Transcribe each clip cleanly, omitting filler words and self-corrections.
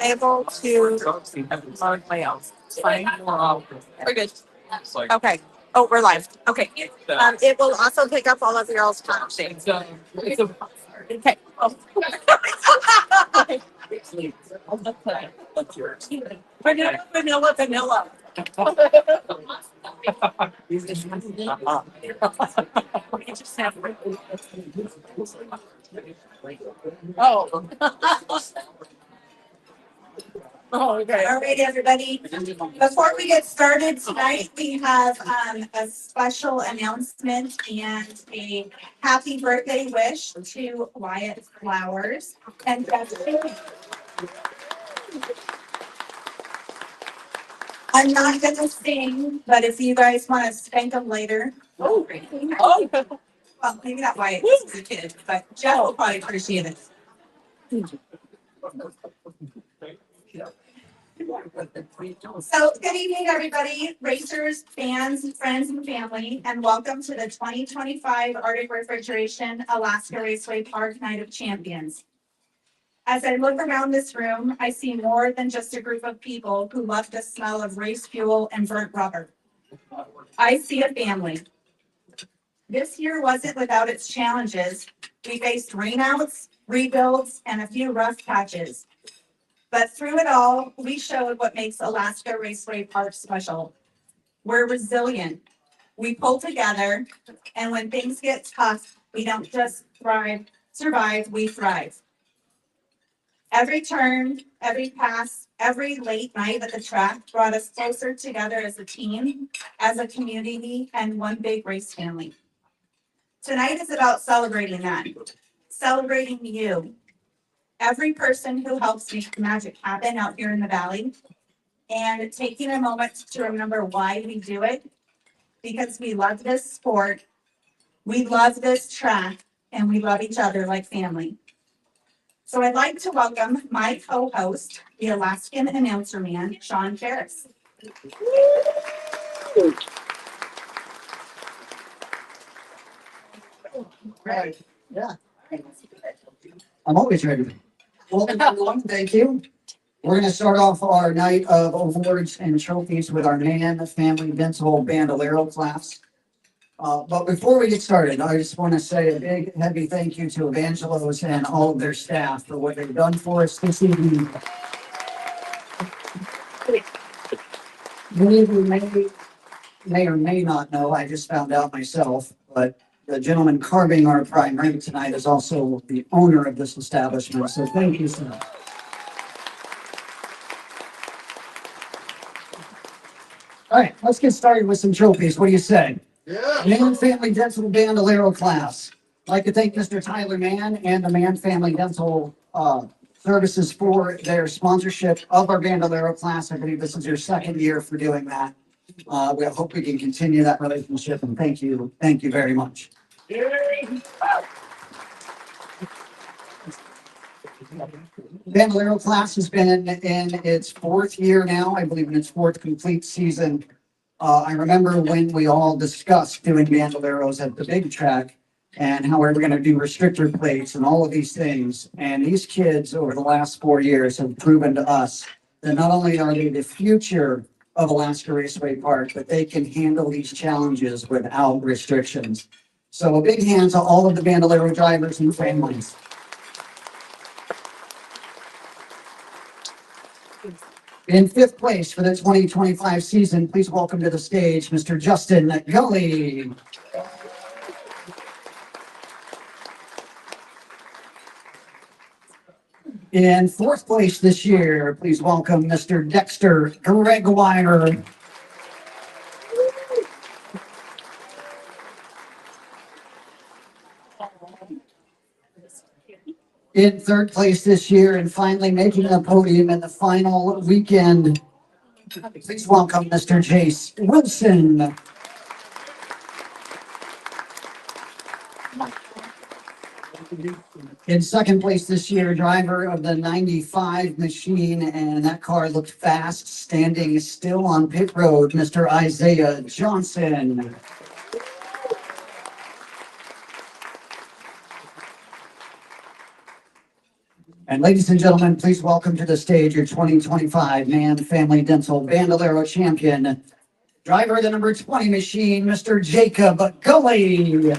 able to load layouts. It's fine. We're good. Okay. Oh, we're live. Okay. It will also pick up all of your all's time. Okay. Oh. Vanilla. We just have. Oh. Oh, okay. All right, everybody. Before we get started tonight, we have a special announcement and a happy birthday wish to Wyatt Flowers. And I'm not going to sing, but if you guys want to spank them later. Oh, well, maybe not Wyatt, this is a kid, but Jeff will probably appreciate it. So, good evening, everybody, racers, fans, friends, and family, and welcome to the 2025 Arctic Refrigeration Alaska Raceway Park Night of Champions. As I look around this room, I see more than just a group of people who love the smell of race fuel and burnt rubber. I see a family. This year wasn't without its challenges. We faced rainouts, rebuilds, and a few rough patches. But through it all, we showed what makes Alaska Raceway Park special. We're resilient. We pull together, and when things get tough, we don't just survive, we thrive. Every turn, every pass, every late night at the track brought us closer together as a team, as a community, and one big race family. Tonight is about celebrating that, celebrating you, every person who helps make the magic happen out here in the valley, and taking a moment to remember why we do it, because we love this sport, we love this track, and we love each other like family. So I'd like to welcome my co-host, the Alaskan announcer man, Sean Ferris. Right. Yeah. I'm always ready. Welcome everyone. Thank you. We're going to start off our night of awards and trophies with our man, family, dental bandolero class. But before we get started, I just want to say a big, heavy thank you to Evangelos and all of their staff for what they've done for us this evening. Many of you may or may not know, I just found out myself, but the gentleman carving our prime rib tonight is also the owner of this establishment, so thank you, sir. All right, let's get started with some trophies. What do you say? Yeah. Man Family Dental Bandolero class. I'd like to thank Mr. Tyler Mann and the Man Family Dental Services for their sponsorship of our Bandolero class. I believe this is your second year for doing that. We hope we can continue that relationship, and thank you very much. Bandolero class has been in its fourth year now, I believe in its fourth complete season. I remember when we all discussed doing bandoleros at the big track and how we were going to do restrictor plates and all of these things. And these kids over the last 4 years have proven to us that not only are they the future of Alaska Raceway Park, but they can handle these challenges without restrictions. So a big hand to all of the bandolero drivers and families. In fifth place for the 2025 season, please welcome to the stage Mr. Justin Gully. In fourth place this year, please welcome Mr. Dexter Gregoire. In third place this year and finally making the podium in the final weekend, please welcome Mr. Jace Wilson. In second place this year, driver of the 95 machine, and that car looked fast, standing still on pit road, Mr. Isaiah Johnson. And ladies and gentlemen, please welcome to the stage your 2025 Man Family Dental Bandolero champion, driver of the number 20 machine, Mr. Jacob Gully.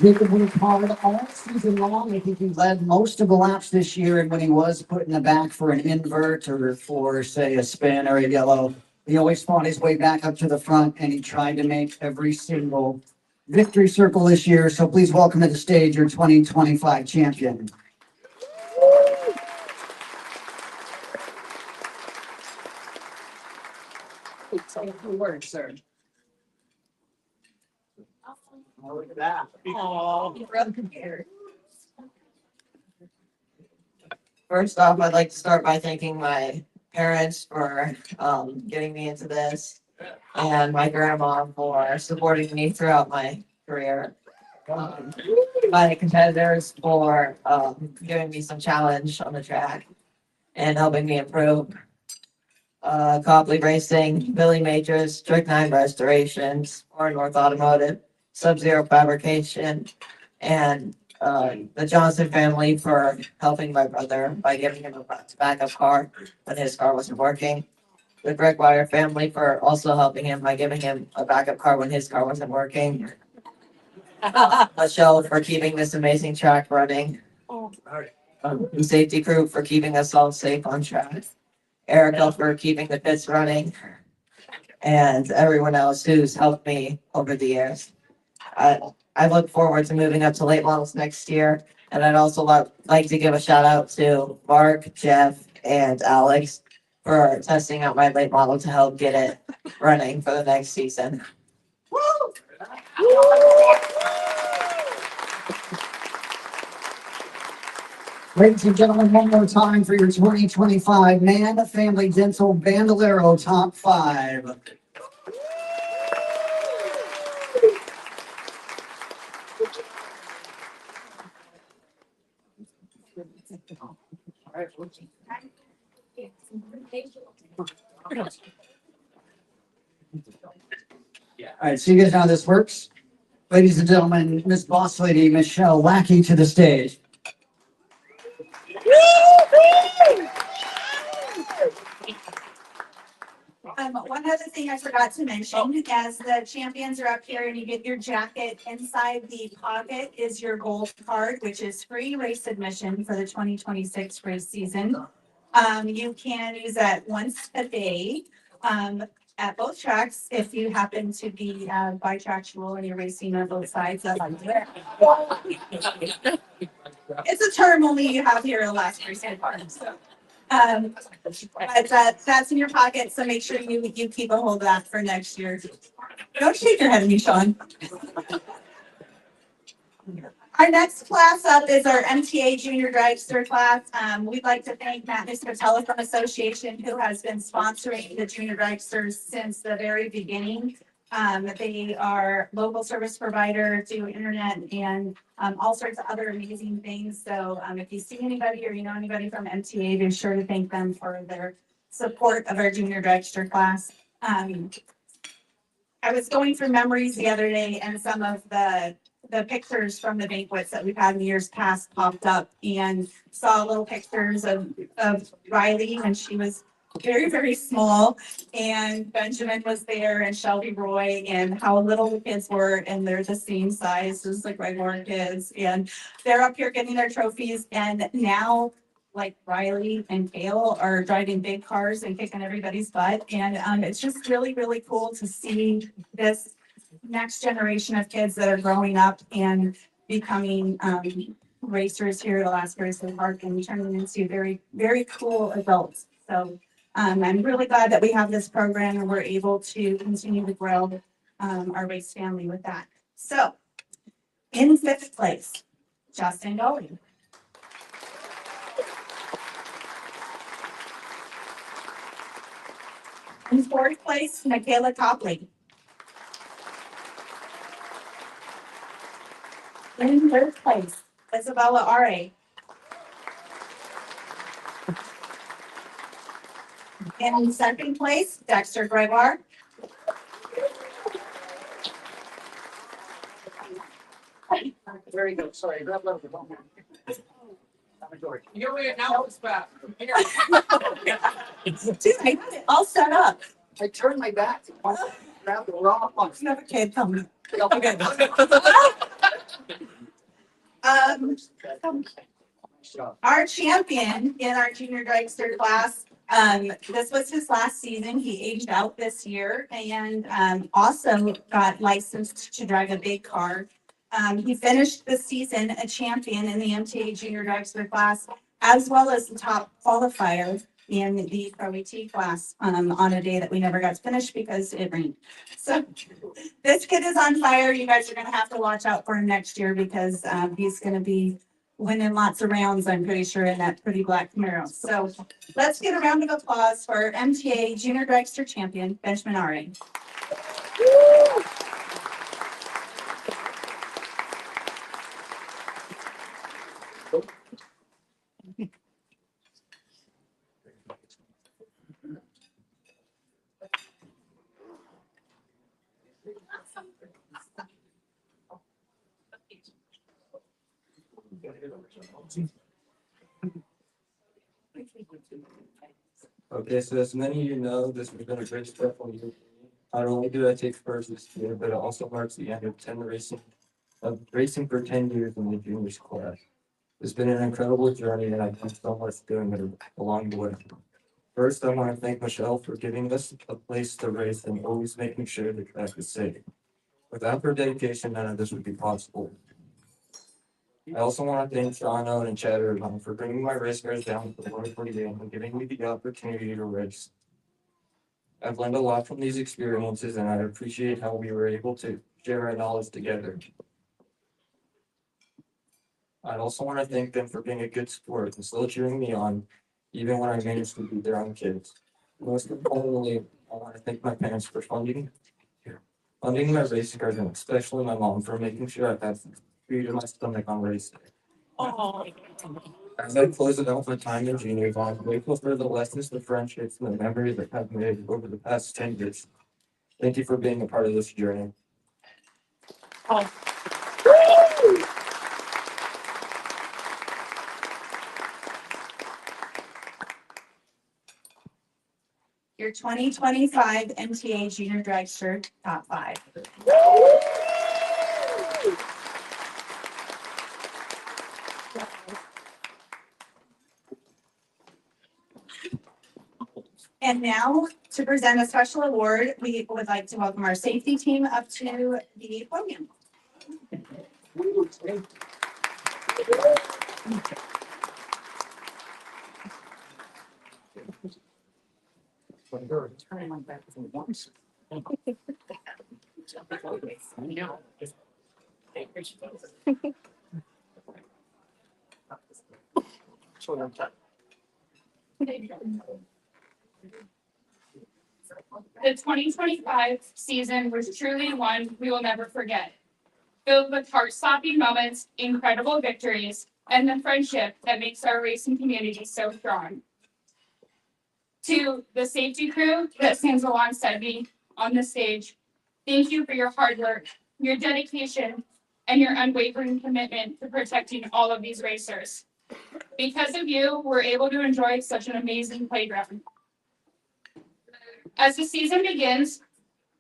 Jacob worked hard all season long. I think he led most of the laps this year, and when he was put in the back for an invert or for, say, a spin or a yellow, he always fought his way back up to the front, and he tried to make every single victory circle this year. So please welcome to the stage your 2025 champion. Good work, sir. Oh, look at that. First off, I'd like to start by thanking my parents for getting me into this, and my grandma for supporting me throughout my career. My competitors for giving me some challenge on the track and helping me improve. Copley Racing, Billy Majors, Strychnine Restorations, or North Automotive, Sub-Zero Fabrication, and the Johnson family for helping my brother by giving him a backup car when his car wasn't working. The Gregwire family for also helping him by giving him a backup car when his car wasn't working. Michelle for keeping this amazing track running. The safety crew for keeping us all safe on track. Erica for keeping the pits running. And everyone else who's helped me over the years. I look forward to moving up to late models next year. And I'd also like to give a shout out to Mark, Jeff, and Alex for testing out my late model to help get it running for the next season. Ladies and gentlemen, one more time for your 2025 Man Family Dental Bandolero Top 5. All right, so you guys know how this works. Ladies and gentlemen, Miss Boss Lady Michelle Lackey to the stage. One other thing I forgot to mention, as the champions are up here and you get your jacket, inside the pocket is your gold card, which is free race admission for the 2026 race season. You can use that once a day, at both tracks, if you happen to be, bitractual and you're racing on both sides. It's a term only you have here in Alaska State Park, so. But that's in your pocket, so make sure you keep a hold of that for next year. Don't shake your head at me, Sean. Our next class up is our MTA Junior Dragster class. We'd like to thank Matt Niscotella Association, who has been sponsoring the Junior Dragsters since the very beginning. They are local service provider, do internet and all sorts of other amazing things. So if you see anybody or you know anybody from MTA, be sure to thank them for their support of our Junior Dragster class. I was going through memories the other day, and some of the pictures from the banquets that we've had in years past popped up, and saw little pictures of Riley when she was very, very small, and Benjamin was there, and Shelby Roy, and how little the kids were, and they're the same size as the Gregor kids, and they're up here getting their trophies, and now like Riley and Kale are driving big cars and kicking everybody's butt, and it's just really, really cool to see this next generation of kids that are growing up and becoming racers here at Alaska Racing Park and turning into very, very cool adults. So I'm really glad that we have this program and we're able to continue to grow our race family with that. So in fifth place, Justin Gully. In fourth place, Michaela Copley. In third place, Isabella R.A. And in second place, Dexter Gregoire. Very good. Sorry, grab a little bit. You're really now it's back. Dude, I got it all set up. I turned my back to grab the wrong one. You have a kid coming. Okay. Our champion in our junior dragster class, this was his last season. He aged out this year and also got licensed to drive a big car. He finished the season a champion in the MTA junior dragster class, as well as the top qualifier in the Pro AT class on a day that we never got to finish because it rained. So this kid is on fire. You guys are going to have to watch out for him next year because he's going to be winning lots of rounds, I'm pretty sure, in that pretty black Camaro. So let's get a round of applause for MTA Junior Dragster Champion, Benjamin Ari. Okay, so as many of you know, this has been a great step for you. Not only did I take first this year, but it also marks the end of racing for 10 years in the juniors class. It's been an incredible journey and I've done so much doing it along the way. First, I want to thank Michelle for giving us a place to race and always making sure the track is safe. Without her dedication, none of this would be possible. I also want to thank Sean Owen and Chad Irvine for bringing my race cars down to the 148 and giving me the opportunity to race. I've learned a lot from these experiences and I appreciate how we were able to share our knowledge together. I also want to thank them for being a good sport and still cheering me on, even when I managed to beat their own kids. Most importantly, I want to thank my parents for funding my race cars and especially my mom for making sure I had food in my stomach on race day. As I close it out my time in juniors, I'm grateful for the lessons, the friendships, and the memories that I've made over the past 10 years. Thank you for being a part of this journey. Your 2025 MTA Junior Dragster Top 5. And now, to present a special award, we would like to welcome our safety team up to the podium. Turning my back for once. The 2025 season was truly one we will never forget, filled with heart-stopping moments, incredible victories, and the friendship that makes our racing community so strong. To the safety crew that stands alongside me on the stage, thank you for your hard work, your dedication, and your unwavering commitment to protecting all of these racers. Because of you, we're able to enjoy such an amazing playground. As the season begins,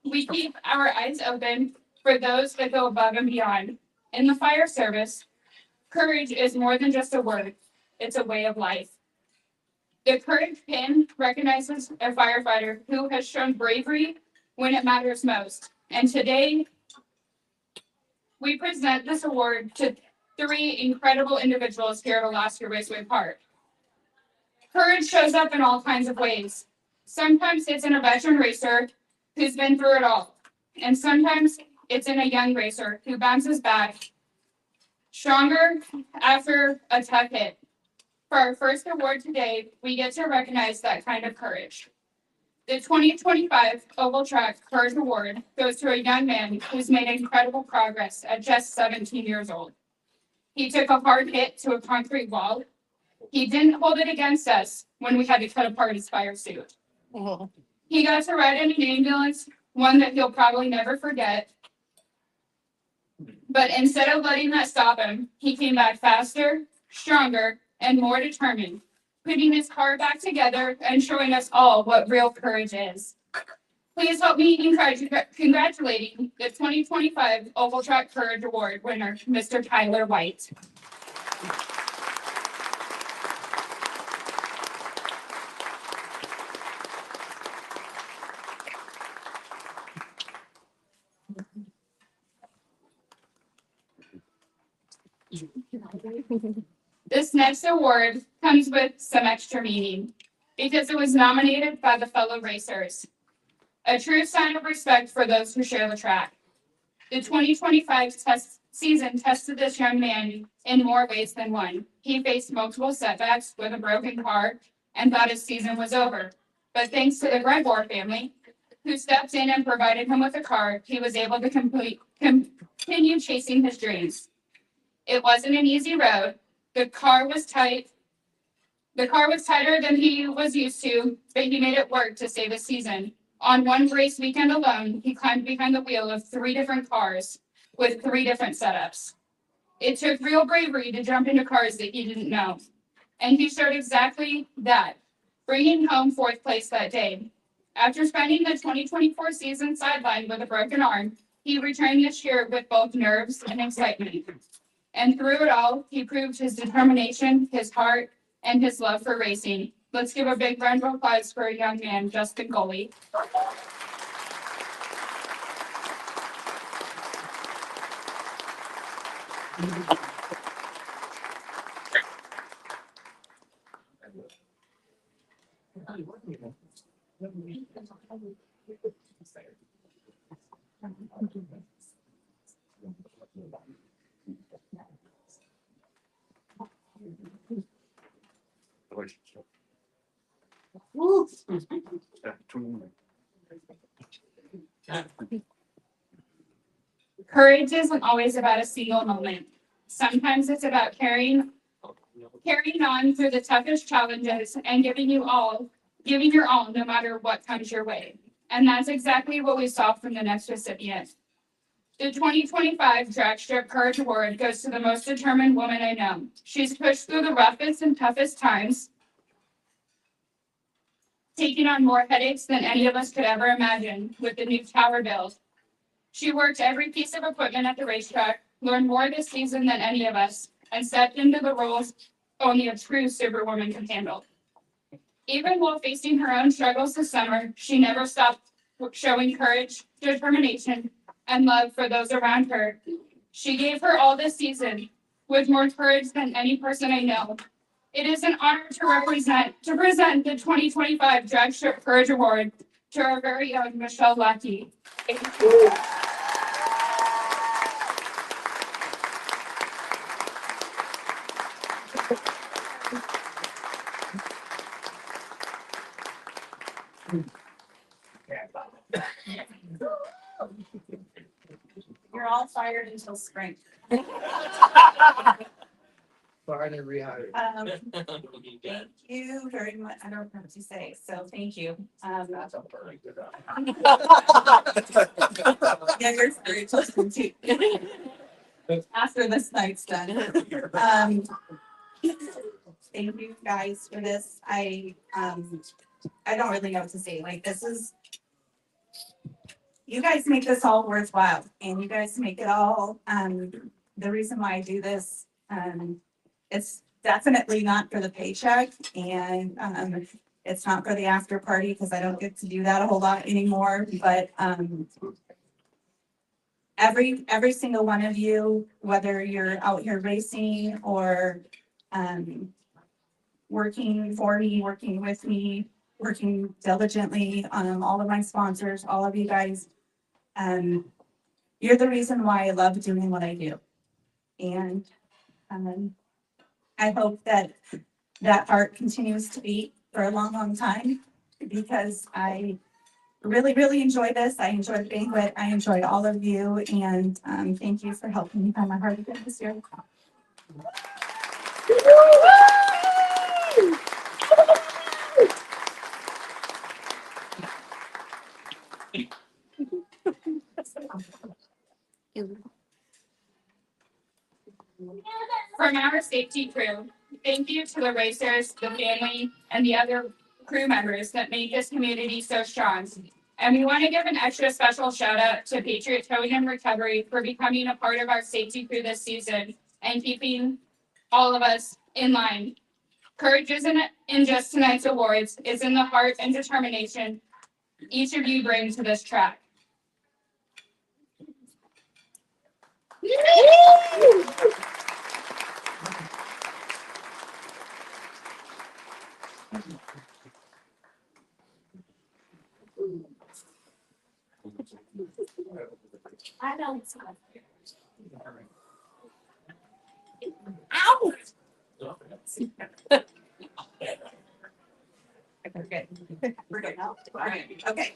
we keep our eyes open for those that go above and beyond. In the fire service, courage is more than just a word, it's a way of life. The Courage Pin recognizes a firefighter who has shown bravery when it matters most. And today, we present this award to 3 incredible individuals here at Alaska Raceway Park. Courage shows up in all kinds of ways. Sometimes it's in a veteran racer who's been through it all. And sometimes it's in a young racer who bounces back stronger after a tough hit. For our first award today, we get to recognize that kind of courage. The 2025 Oval Track Courage Award goes to a young man who's made incredible progress at just 17 years old. He took a hard hit to a concrete wall. He didn't hold it against us when we had to cut apart his fire suit. He got to ride in an ambulance, one that he'll probably never forget. But instead of letting that stop him, he came back faster, stronger, and more determined, putting his car back together and showing us all what real courage is. Please help me in congratulating the 2025 Oval Track Courage Award winner, Mr. Tyler White. This next award comes with some extra meaning because it was nominated by the fellow racers. A true sign of respect for those who share the track. The 2025 season tested this young man in more ways than one. He faced multiple setbacks with a broken car and thought his season was over. But thanks to the Gregor family, who stepped in and provided him with a car, he was able to continue chasing his dreams. It wasn't an easy road. The car was tight. The car was tighter than he was used to, but he made it work to save his season. On one race weekend alone, he climbed behind the wheel of 3 different cars with 3 different setups. It took real bravery to jump into cars that he didn't know. And he showed exactly that, bringing home 4th place that day. After spending the 2024 season sidelined with a broken arm, he returned this year with both nerves and excitement. And through it all, he proved his determination, his heart, and his love for racing. Let's give a big round of applause for a young man, Justin Goley. Courage isn't always about a single moment. Sometimes it's about carrying on through the toughest challenges and giving your all no matter what comes your way. And that's exactly what we saw from the next recipient. The 2025 Drag Strip Courage Award goes to the most determined woman I know. She's pushed through the roughest and toughest times, taking on more headaches than any of us could ever imagine with the new tower build. She worked every piece of equipment at the racetrack, learned more this season than any of us, and stepped into the roles only a true superwoman can handle. Even while facing her own struggles this summer, she never stopped showing courage, determination, and love for those around her. She gave her all this season with more courage than any person I know. It is an honor to present the 2025 Drag Strip Courage Award to our very own Michelle Lackey. You're all fired until spring. Fired and rehired. Thank you very much. I don't know what to say, so thank you. That's a very good. Yeah, you're spiritual too. After this night's done. Thank you guys for this. I don't really know what to say. Like, this is, you guys make this all worthwhile, and you guys make it all, the reason why I do this, it's definitely not for the paycheck, and, it's not for the after party, because I don't get to do that a whole lot anymore, but, every single one of you, whether you're out here racing or, working for me, working with me, working diligently, all of my sponsors, all of you guys, you're the reason why I love doing what I do. And, I hope that that heart continues to beat for a long, long time, because I really, really enjoy this. I enjoy the banquet. I enjoy all of you, and, thank you for helping me find my heart again this year. From our safety crew, thank you to the racers, the family, and the other crew members that make this community so strong. And we want to give an extra special shout out to Patriot Towing and Recovery for becoming a part of our safety crew this season and keeping all of us in line. Courage isn't in just tonight's awards, it's in the heart and determination each of you bring to this track. I know. Okay. We're good now. Okay.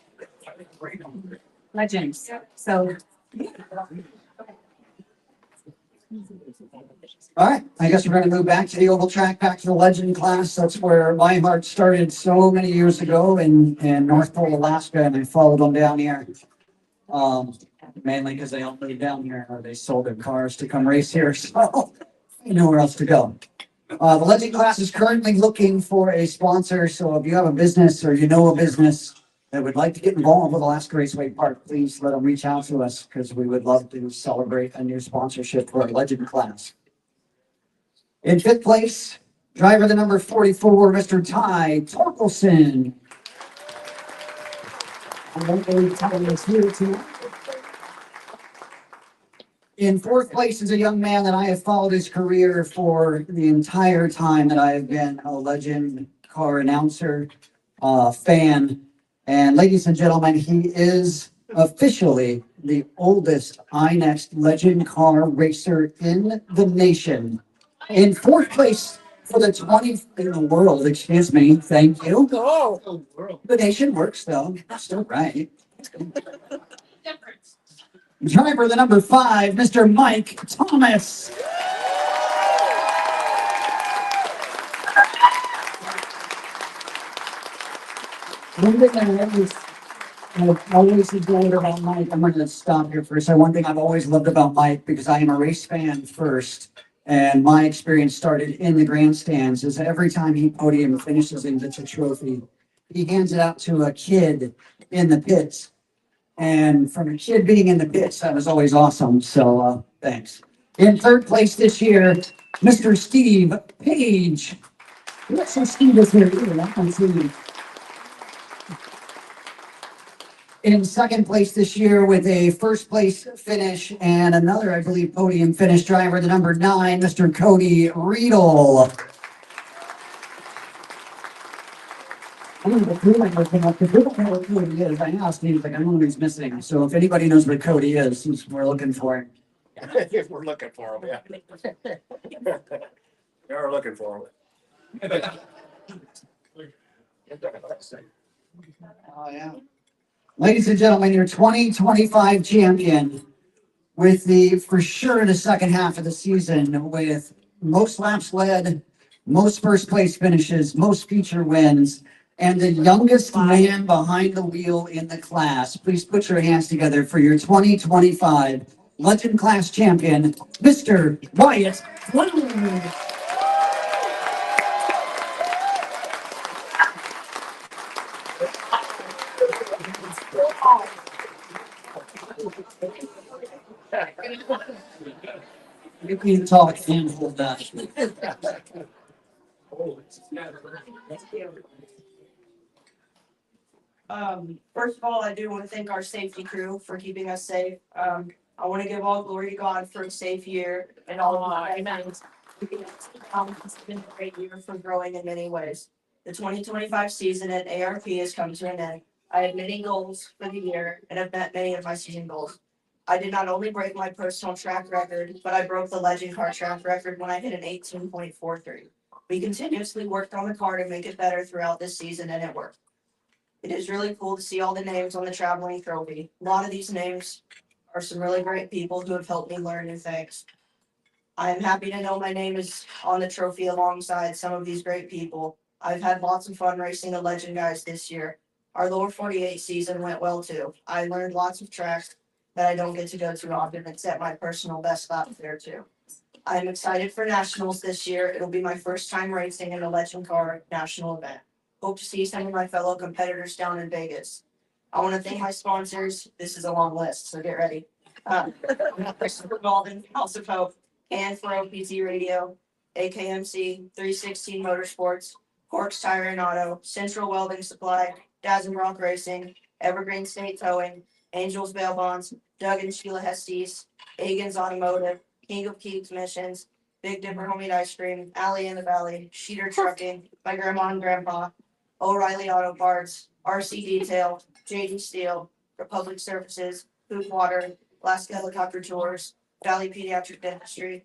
Legends. So. All right, I guess we're gonna move back to the oval track, back to the legend class. That's where my heart started so many years ago in North Pole, Alaska, and I followed them down here. Mainly because they all live down here, or they sold their cars to come race here, so nowhere else to go. The legend class is currently looking for a sponsor, so if you have a business or you know a business that would like to get involved with Alaska Raceway Park, please let them reach out to us because we would love to celebrate a new sponsorship for our legend class. In fifth place, driver the number 44, Mr. Ty Torkelson. I don't believe Ty is here tonight. In fourth place is a young man that I have followed his career for the entire time that I have been a legend car announcer, fan. And ladies and gentlemen, he is officially the oldest iNext legend car racer in the nation. In fourth place for the 20th in the world, excuse me, thank you. The nation works though, still right. Driver the number 5, Mr. Mike Thomas. One thing I've always enjoyed about Mike, I'm going to stop here for a second. One thing I've always loved about Mike, because I am a race fan first, and my experience started in the grandstands, is every time he podium finishes and gets a trophy, he hands it out to a kid in the pits. And from a kid being in the pits, that was always awesome. So thanks. In third place this year, Mr. Steve Page. Let's see Steve is here. I can see you. In second place this year with a first place finish and another, I believe, podium finish, driver, the number 9, Mr. Cody Riedel. I don't know if Cody came up because we don't know what Cody is. I asked, and he was like, I don't know what he's missing. So if anybody knows what Cody is, since we're looking for him. If we're looking for him, yeah. We are looking for him. Oh, yeah. Ladies and gentlemen, your 2025 champion with for sure, the second half of the season with most laps led, most first place finishes, most feature wins, and the youngest man behind the wheel in the class. Please put your hands together for your 2025 Legend Class champion, Mr. Wyatt Fleming. You can talk and hold that. First of all, I do want to thank our safety crew for keeping us safe. I want to give all glory to God for a safe year and all of my events. It's been a great year for growing in many ways. The 2025 season at ARP has come to an end. I had many goals for the year and have met many of my season goals. I did not only break my personal track record, but I broke the legend car track record when I hit an 18.43. We continuously worked on the car to make it better throughout this season, and it worked. It is really cool to see all the names on the traveling trophy. A lot of these names are some really great people who have helped me learn new things. I am happy to know my name is on the trophy alongside some of these great people. I've had lots of fun racing the Legend guys this year. Our lower 48 season went well too. I learned lots of tracks that I don't get to go to often and set my personal best laps there too. I'm excited for nationals this year. It'll be my first time racing in a legend car national event. Hope to see some of my fellow competitors down in Vegas. I want to thank my sponsors. This is a long list, so get ready. Christopher Golden, House of Hope, and for OPT Radio, AKMC, 316 Motorsports, Corks Tire and Auto, Central Welding Supply, Dazzle Rock Racing, Evergreen State Towing, Angels Bail Bonds, Doug and Sheila Hestes, Egan's Automotive, King of Keats Missions, Big Dipper Homemade Ice Cream, Alley in the Valley, Sheeter Trucking, my grandma and grandpa, O'Reilly Auto Parts, RC Detail, JD Steel, Republic Services, Food Water, Alaska Helicopter Tours, Valley Pediatric Dentistry,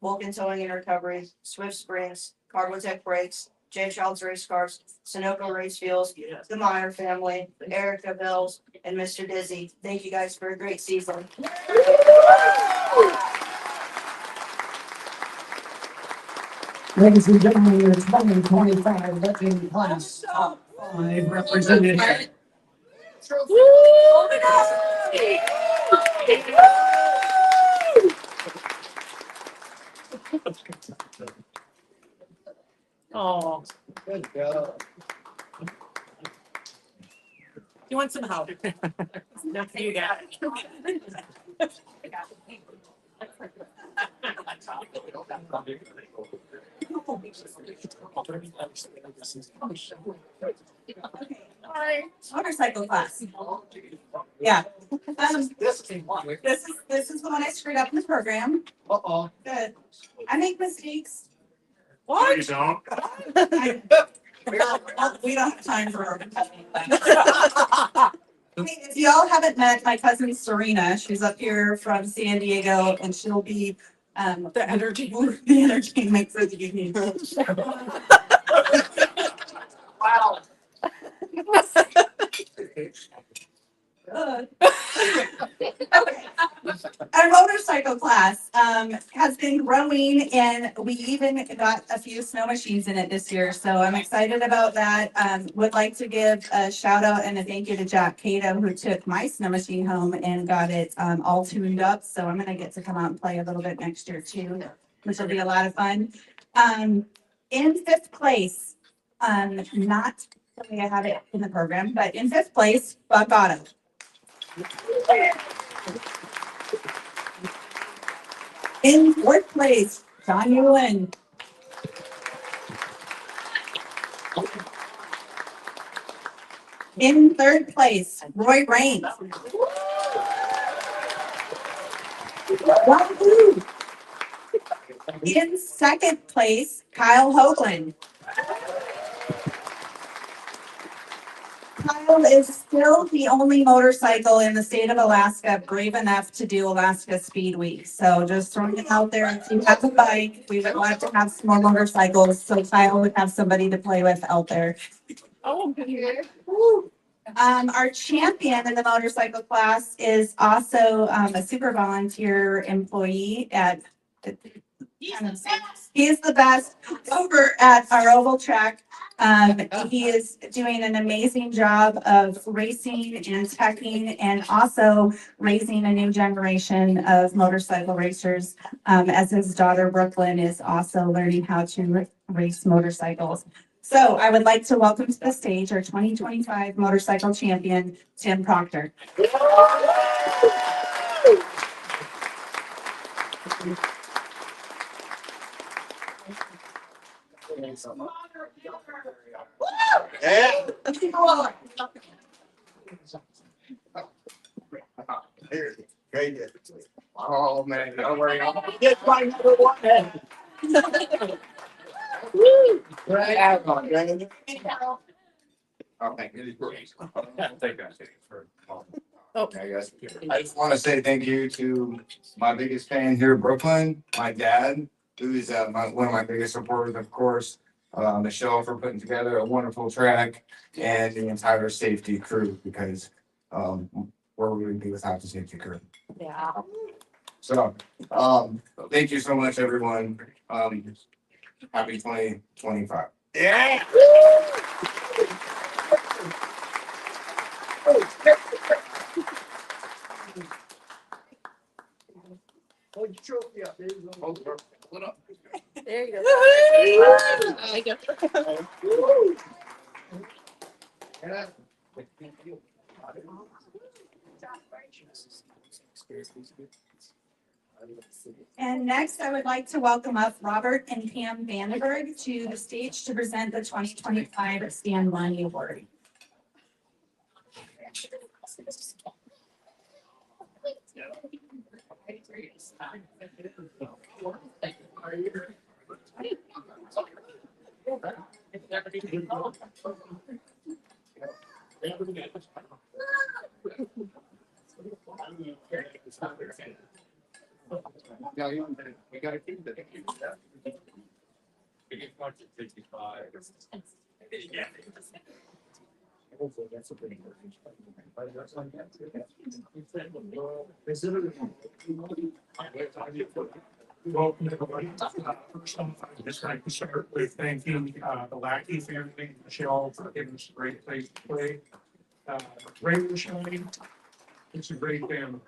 Vulcan Towing and Recovery, Swift Springs, Carbotech Brakes, J Child's Race Cars, Sunoco Race Fuels, the Meyer family, Erica Bills, and Mr. Dizzy. Thank you guys for a great season. Ladies and gentlemen, your 2025 Legend Class Top 5 representation. Oh, good girl. You want some help? No, you got it. Motorcycle class. Yeah. This is one. This is the one I screwed up in the program. Uh-oh. Good. I make mistakes. You don't? We don't have time for. If y'all haven't met my cousin Serena, she's up here from San Diego, and she'll be the entertainment for the evening. Wow. Good. Okay. Our motorcycle class has been growing, and we even got a few snow machines in it this year. So I'm excited about that. Would like to give a shout out and a thank you to Jack Cato, who took my snow machine home and got it all tuned up. So I'm gonna get to come out and play a little bit next year too, which will be a lot of fun. In fifth place, not the way I have it in the program, but in fifth place, Buck Auto. In fourth place, John Ewan. In third place, Roy Raines. Wahoo! In second place, Kyle Hoagland. Kyle is still the only motorcycle in the state of Alaska brave enough to do Alaska Speed Week. So just throwing it out there, if you have a bike, we would like to have some more motorcycles so Kyle would have somebody to play with out there. Oh, Woo. Our champion in the motorcycle class is also a super volunteer employee at. He is the best over at our oval track. He is doing an amazing job of racing and teching and also raising a new generation of motorcycle racers. As his daughter Brooklyn is also learning how to race motorcycles. So I would like to welcome to the stage our 2025 motorcycle champion, Tim Proctor. Yeah. Here, great. Oh, man, don't worry. Get my number one. Right out on, Dragon. Oh, thank you. Thank you. Okay, guys. I just want to say thank you to my biggest fan here in Brooklyn, my dad, who's one of my biggest supporters, of course. Michelle for putting together a wonderful track, and the entire safety crew, because where would we be without the safety crew? Yeah. So, thank you so much, everyone. Happy 2025. Yeah. Hold your trophy up, there you go. There you go. And next, I would like to welcome up Robert and Pam Vandenberg to the stage to present the 2025 Stan Lonnie Award. We gotta keep it. Welcome, everybody. First off, I'd just like to start with thanking the Lackey family, Michelle, for giving us a great place to play. Rain or shine, it's a great family.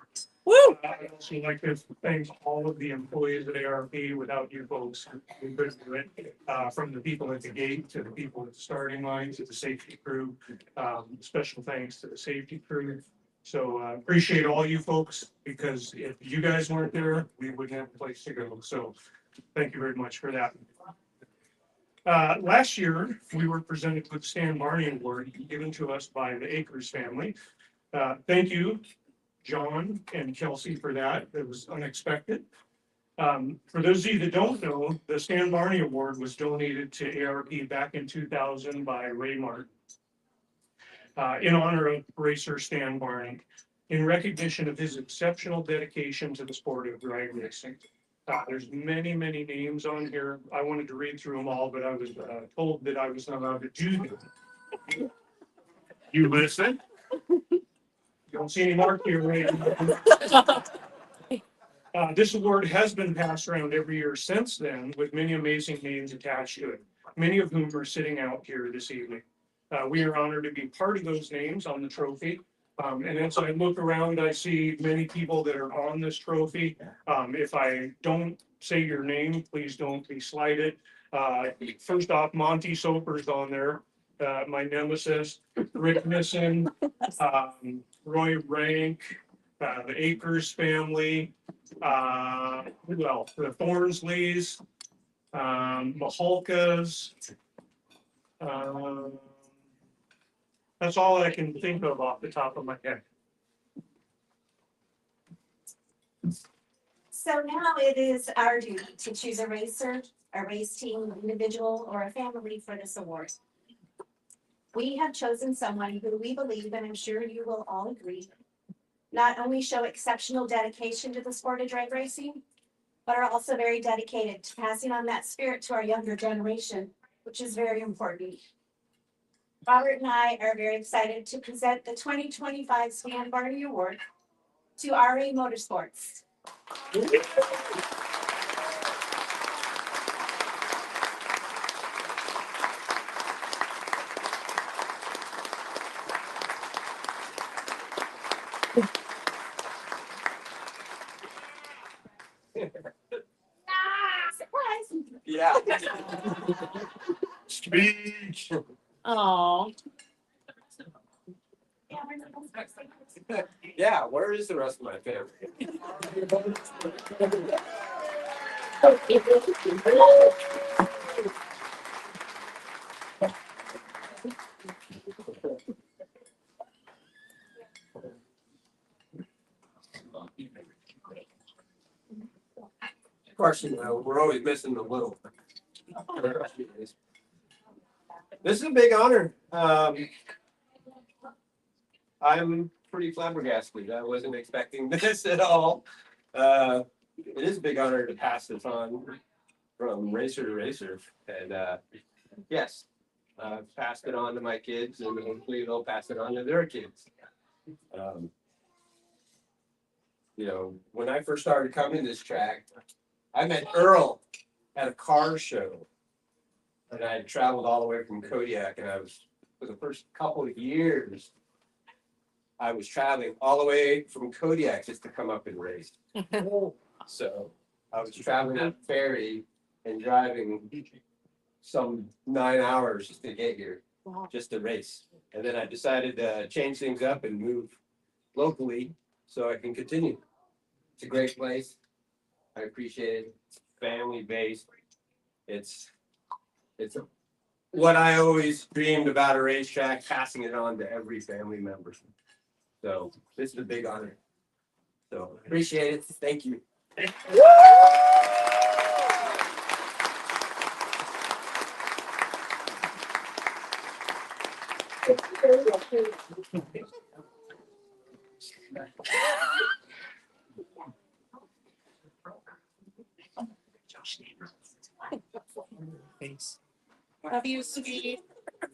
I'd also like to thank all of the employees at ARP. Without you folks, we couldn't do it. From the people at the gate to the people at the starting line to the safety crew. Special thanks to the safety crew. So appreciate all you folks, because if you guys weren't there, we wouldn't have a place to go. So thank you very much for that. Last year, we were presented with the Stan Barney Award given to us by the Akers family. Thank you, John and Kelsey, for that. It was unexpected. For those of you that don't know, the Stan Barney Award was donated to ARP back in 2000 by Ray Martin in honor of racer Stan Barney, in recognition of his exceptional dedication to the sport of drag racing. There's many, many names on here. I wanted to read through them all, but I was told that I was not allowed to do that. You listen. You don't see any mark here, right? This award has been passed around every year since then, with many amazing names attached to it, many of whom are sitting out here this evening. We are honored to be part of those names on the trophy. And as I look around, I see many people that are on this trophy. If I don't say your name, please don't be slighted. First off, Monty Soper's on there, my nemesis, Rick Nissen, Roy Rank, the Akers family, who else? The Thornsleys, Maholkas. That's all I can think of off the top of my head. So now it is our duty to choose a racer, a race team, individual, or a family for this award. We have chosen someone who we believe, and I'm sure you will all agree, not only show exceptional dedication to the sport of drag racing, but are also very dedicated to passing on that spirit to our younger generation, which is very important. Robert and I are very excited to present the 2025 Stan Barney Award to RA Motorsports. Surprise! Yeah. Speech. Oh. Yeah, where is the rest of my family? Of course, you know, we're always missing the little. This is a big honor. I'm pretty flabbergasted. I wasn't expecting this at all. It is a big honor to pass this on from racer to racer. And yes, I've passed it on to my kids, and hopefully they'll pass it on to their kids. You know, when I first started coming this track, I met Earl at a car show. And I had traveled all the way from Kodiak, and I was, for the first couple of years, I was traveling all the way from Kodiak just to come up and race. So I was traveling on ferry and driving some 9 hours just to get here, just to race. And then I decided to change things up and move locally so I can continue. It's a great place. I appreciate it. It's family based. It's what I always dreamed about a racetrack, passing it on to every family member. So this is a big honor. So appreciate it. Thank you. Love you, sweetie.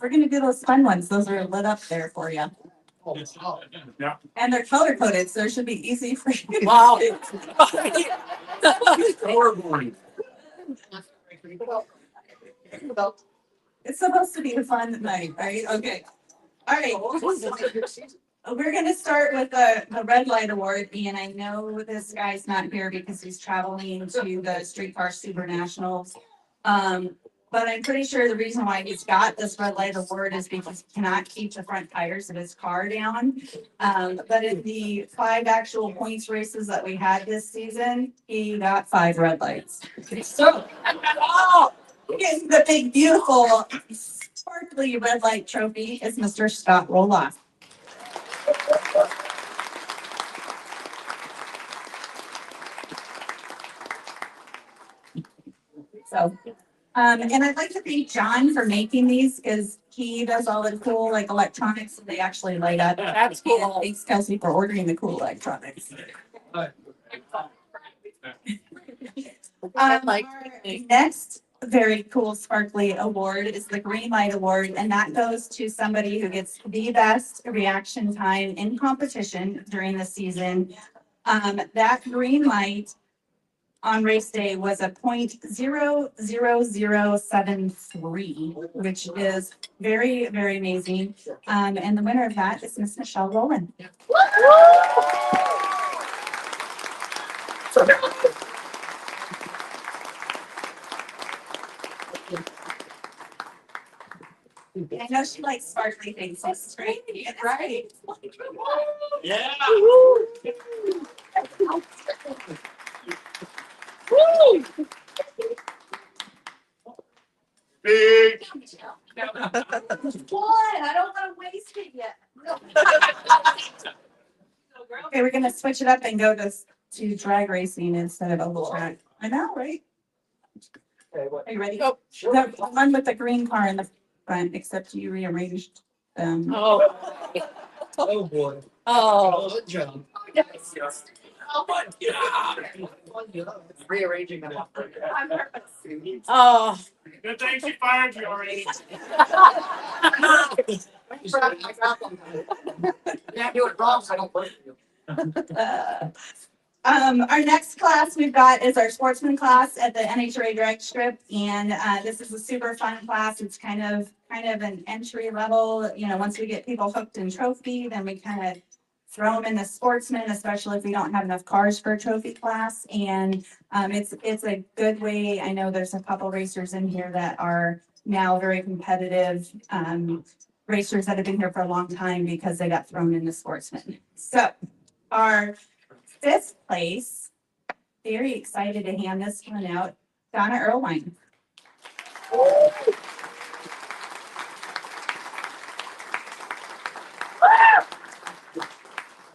We're gonna do those fun ones. Those are lit up there for you. Yeah. And they're color coded, so it should be easy for you. Wow. It's supposed to be a fun night, right? Okay. All right. We're gonna start with the red light award, and I know this guy's not here because he's traveling to the Streetcar Super Nationals. But I'm pretty sure the reason why he's got this red light award is because he cannot keep the front tires of his car down. But in the 5 actual points races that we had this season, he got 5 red lights. So, the big, beautiful, sparkly red light trophy is Mr. Scott Roloff. So, and I'd like to thank John for making these because he does all the cool like electronics and they actually light up. That's And cool. thanks Kelsey for ordering the cool electronics. Our next very cool sparkly award is the green light award, and that goes to somebody who gets the best reaction time in competition during the season. That green light on race day was a 0.00073, which is very, very amazing. And the winner of that is Miss Michelle Rowland. I know she likes sparkly things, so this is great. Right? Yeah. Big. What? I don't want to waste it yet. Okay, we're gonna switch it up and go to drag racing instead of oval track. I know, right? Are you ready? Oh, The one with the green car in the front, except you rearranged them. Oh. Oh, boy. Oh. Good job. Yes. Rearranging them. Oh. Good thing she fired you already. Yeah, do it wrong, so I don't work for you. Our next class we've got is our sportsman class at the NHRA drag strip, and this is a super fun class. It's kind of an entry level. You know, once we get people hooked in trophy, then we kind of throw them in the sportsman, especially if we don't have enough cars for a trophy class. And it's a good way. I know there's a couple racers in here that are now very competitive. Racers that have been here for a long time because they got thrown in the sportsman. So our 5th place, very excited to hand this one out, Donna Erlewine.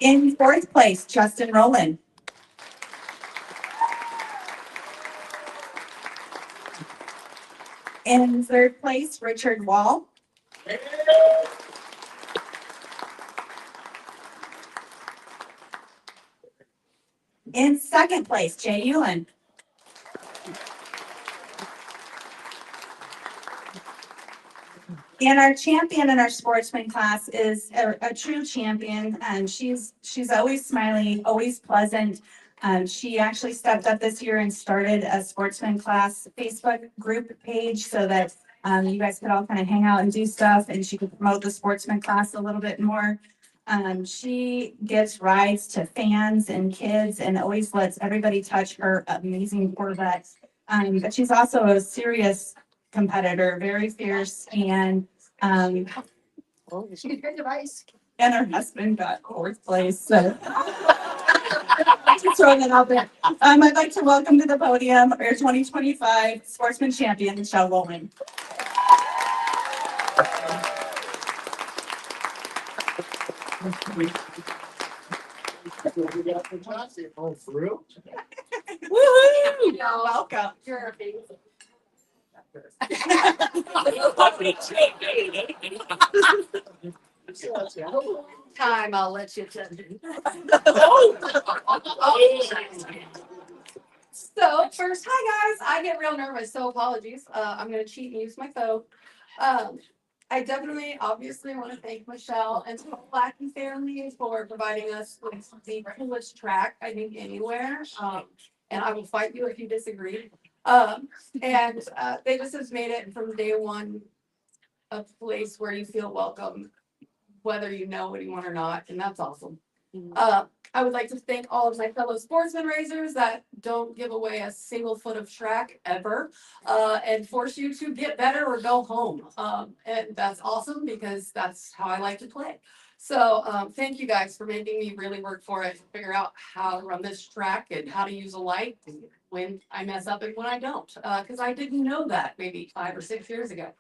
In 4th place, Justin Rowland. In 3rd place, Richard Wall. In 2nd place, Jay Ewan. And our champion in our sportsman class is a true champion, and she's always smiling, always pleasant. She actually stepped up this year and started a sportsman class Facebook group page so that you guys could all kind of hang out and do stuff, and she could promote the sportsman class a little bit more. She gives rides to fans and kids and always lets everybody touch her amazing Corvette. But she's also a serious competitor, very fierce, and and her husband got fourth place. So just throwing that out there. I'd like to welcome to the podium our 2025 sportsman champion, Michelle Bowman. Woohoo! Welcome. Time, I'll let you tell you. So first, hi guys, I get real nervous, so apologies. I'm gonna cheat and use my phone. I definitely, obviously want to thank Michelle and the Blackie family for providing us with the coolest track, I think, anywhere. And I will fight you if you disagree. And they just have made it from day one a place where you feel welcome, whether you know anyone or not, and that's awesome. I would like to thank all of my fellow sportsman raisers that don't give away a single foot of track ever, and force you to get better or go home. And that's awesome because that's how I like to play. So thank you guys for making me really work for it, figure out how to run this track and how to use a light when I mess up and when I don't, because I didn't know that maybe 5 or 6 years ago.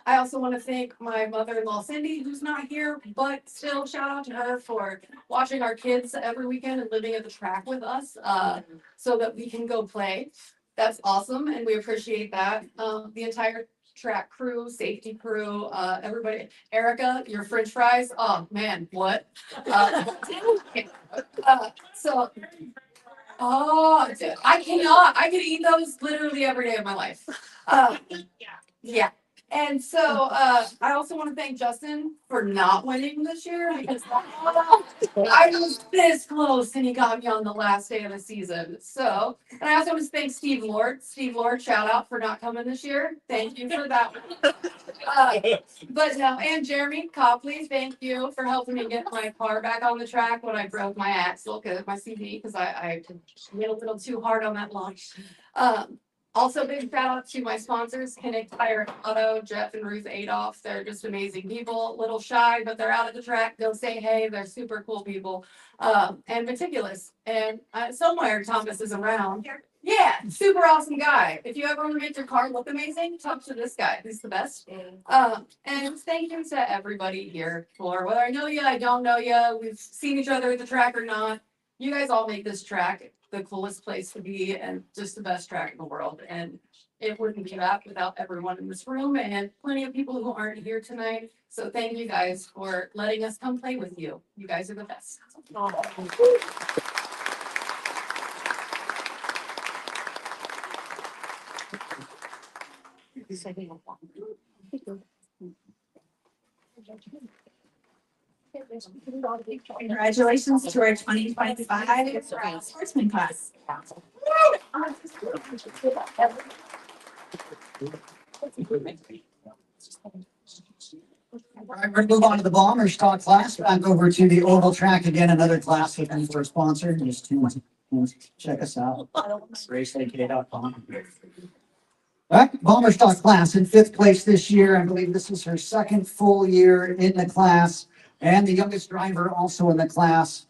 I also want to thank my mother-in-law Cindy, who's not here, but still shout out to her for watching our kids every weekend and living at the track with us, so that we can go play. That's awesome, and we appreciate that. The entire track crew, safety crew, everybody. Erica, your French fries. Oh man, what? So. Oh, I cannot. I could eat those literally every day of my life. Yeah. And so I also want to thank Justin for not winning this year because I was this close and he got me on the last day of the season. So, and I also want to thank Steve Lord. Steve Lord, shout out for not coming this year. Thank you for that one. But no, and Jeremy Copley, thank you for helping me get my car back on the track when I broke my axle, because my CV, because I went a little too hard on that launch. Also, big shout out to my sponsors, Connect Tire Auto, Jeff and Ruth Adolph. They're just amazing people, a little shy, but they're out at the track. They'll say hey, they're super cool people, and meticulous. And somewhere Thomas is around. Yeah, super awesome guy. If you ever want to make your car look amazing, talk to this guy. He's the best. And thank you to everybody here for whether I know you, I don't know you, we've seen each other at the track or not. You guys all make this track the coolest place to be and just the best track in the world. And it wouldn't be that without everyone in this room and plenty of people who aren't here tonight. So thank you guys for letting us come play with you. You guys are the best. Congratulations to our 2025 sportsman class. All right, we're gonna move on to the Bombers talk class. Back over to the oval track again, another class looking for a sponsor. Just check us out. RaceAK.com. All right, Bombers talk class in 5th place this year. I believe this is her 2nd full year in the class, and the youngest driver also in the class,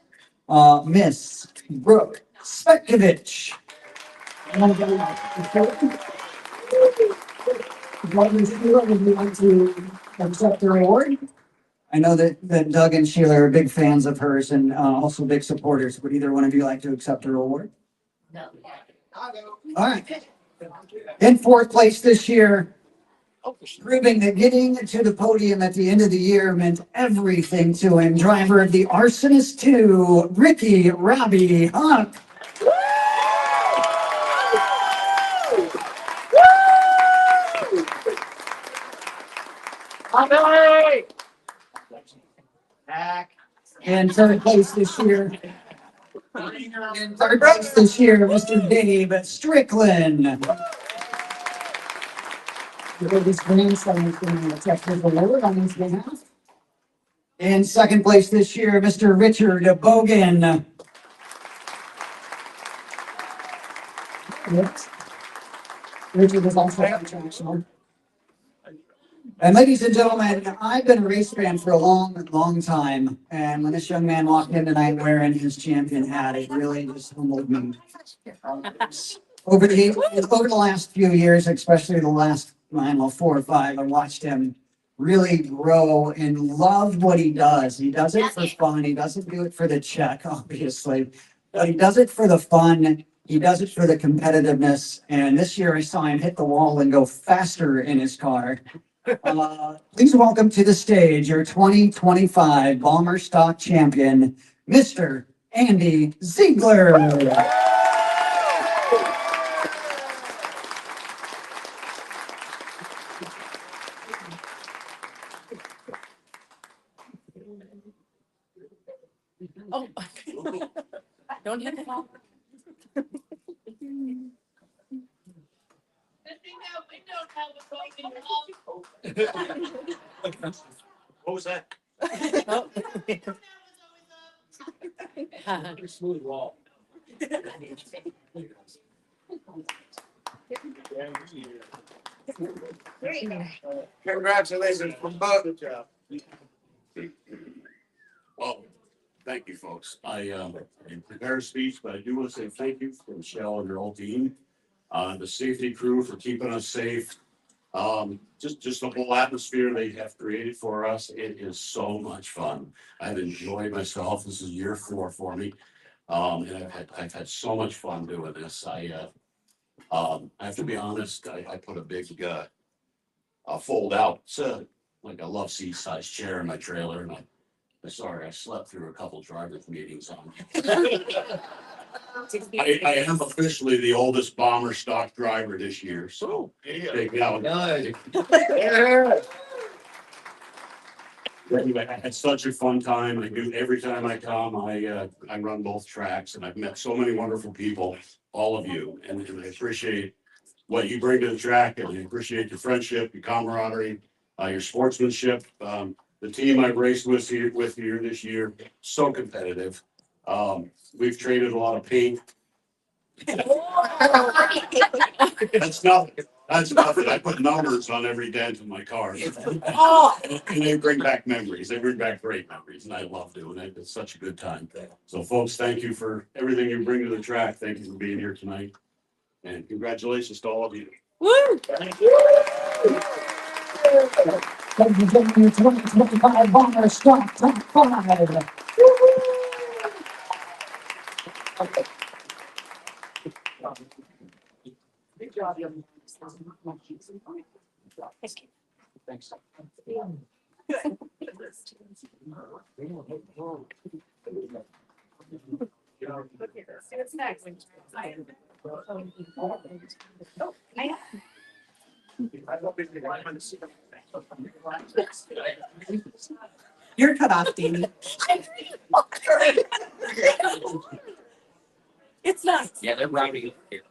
Miss Brooke Spekovich. Would you like to accept her award? I know that Doug and Sheila are big fans of hers and also big supporters. Would either one of you like to accept her award? No. All right. In 4th place this year, proving that getting to the podium at the end of the year meant everything to him. Driver of the Arsonist 2, Ricky Robbie Hunt. In 3rd place this year. In 3rd place this year, Mr. Dave Strickland. His grandson is going to accept his award on his behalf. In second place this year, Mr. Richard Bogan. Richard is also international. And ladies and gentlemen, I've been a race fan for a long, long time. And when this young man walked in tonight wearing his champion hat, it really just humbled me. Over the last few years, especially the last, I don't know, 4 or 5, I watched him really grow and love what he does. He does it for fun. He doesn't do it for the check, obviously, but he does it for the fun. He does it for the competitiveness. And this year I saw him hit the wall and go faster in his car. Please welcome to the stage your 2025 Bomber Stock Champion, Mr. Andy Ziegler. Oh. Don't hit the ball. What was that? Oh. Smooth wall. Congratulations from both. Good job. Well, thank you, folks. I didn't prepare a speech, but I do want to say thank you for Michelle and your whole team, the safety crew for keeping us safe. Just the whole atmosphere they have created for us. It is so much fun. I've enjoyed myself. This is year 4 for me. And I've had so much fun doing this. I have to be honest, I put a big fold out, like a love seat size chair in my trailer, and sorry, I slept through a couple drivers meetings on it. I am officially the oldest Bomber Stock driver this year, so. Take it out. Anyway, I had such a fun time. I do every time I come, I run both tracks, and I've met so many wonderful people, all of you, and I appreciate what you bring to the track, and I appreciate your friendship, your camaraderie, your sportsmanship. The team I've raced with here this year, so competitive. We've traded a lot of paint. That's nothing. I put numbers on every dent in my car. And they bring back memories. They bring back great memories, and I love doing it. It's such a good time. So, folks, thank you for everything you bring to the track. Thank you for being here tonight, and congratulations to all of you. Woo! Thank you, gentlemen, your 2025 Bomber Stock Top 5. Good job, young. Thanks. See what's next. Oh, I You're cut off, Davey. It's not. Yeah, they're rowdy here.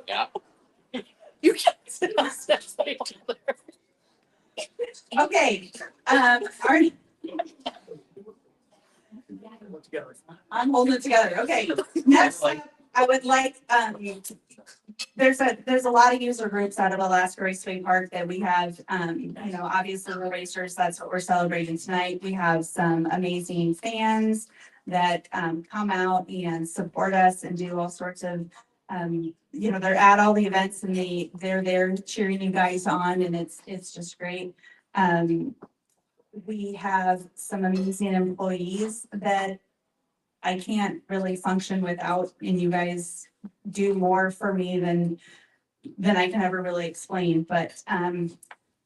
Yeah. You can't sit on steps by each other. Okay, I'm holding it together. Okay, next up, I would like, there's a lot of user groups out of Alaska Raceway Park that we have, obviously we're racers, that's what we're celebrating tonight. We have some amazing fans that come out and support us and do all sorts of, they're at all the events and they're there cheering you guys on, and it's just great. We have some amazing employees that I can't really function without, and you guys do more for me than I can ever really explain. But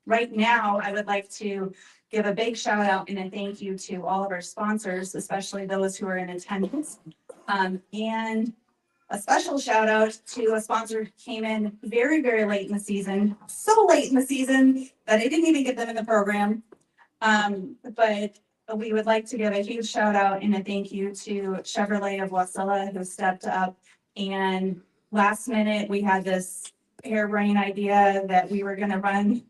right now, I would like to give a big shout out and a thank you to all of our sponsors, especially those who are in attendance. And a special shout out to a sponsor who came in very, very late in the season, so late in the season that I didn't even get them in the program. But we would like to give a huge shout out and a thank you to Chevrolet of Wasilla, who stepped up. And last minute, we had this harebrained idea that we were going to run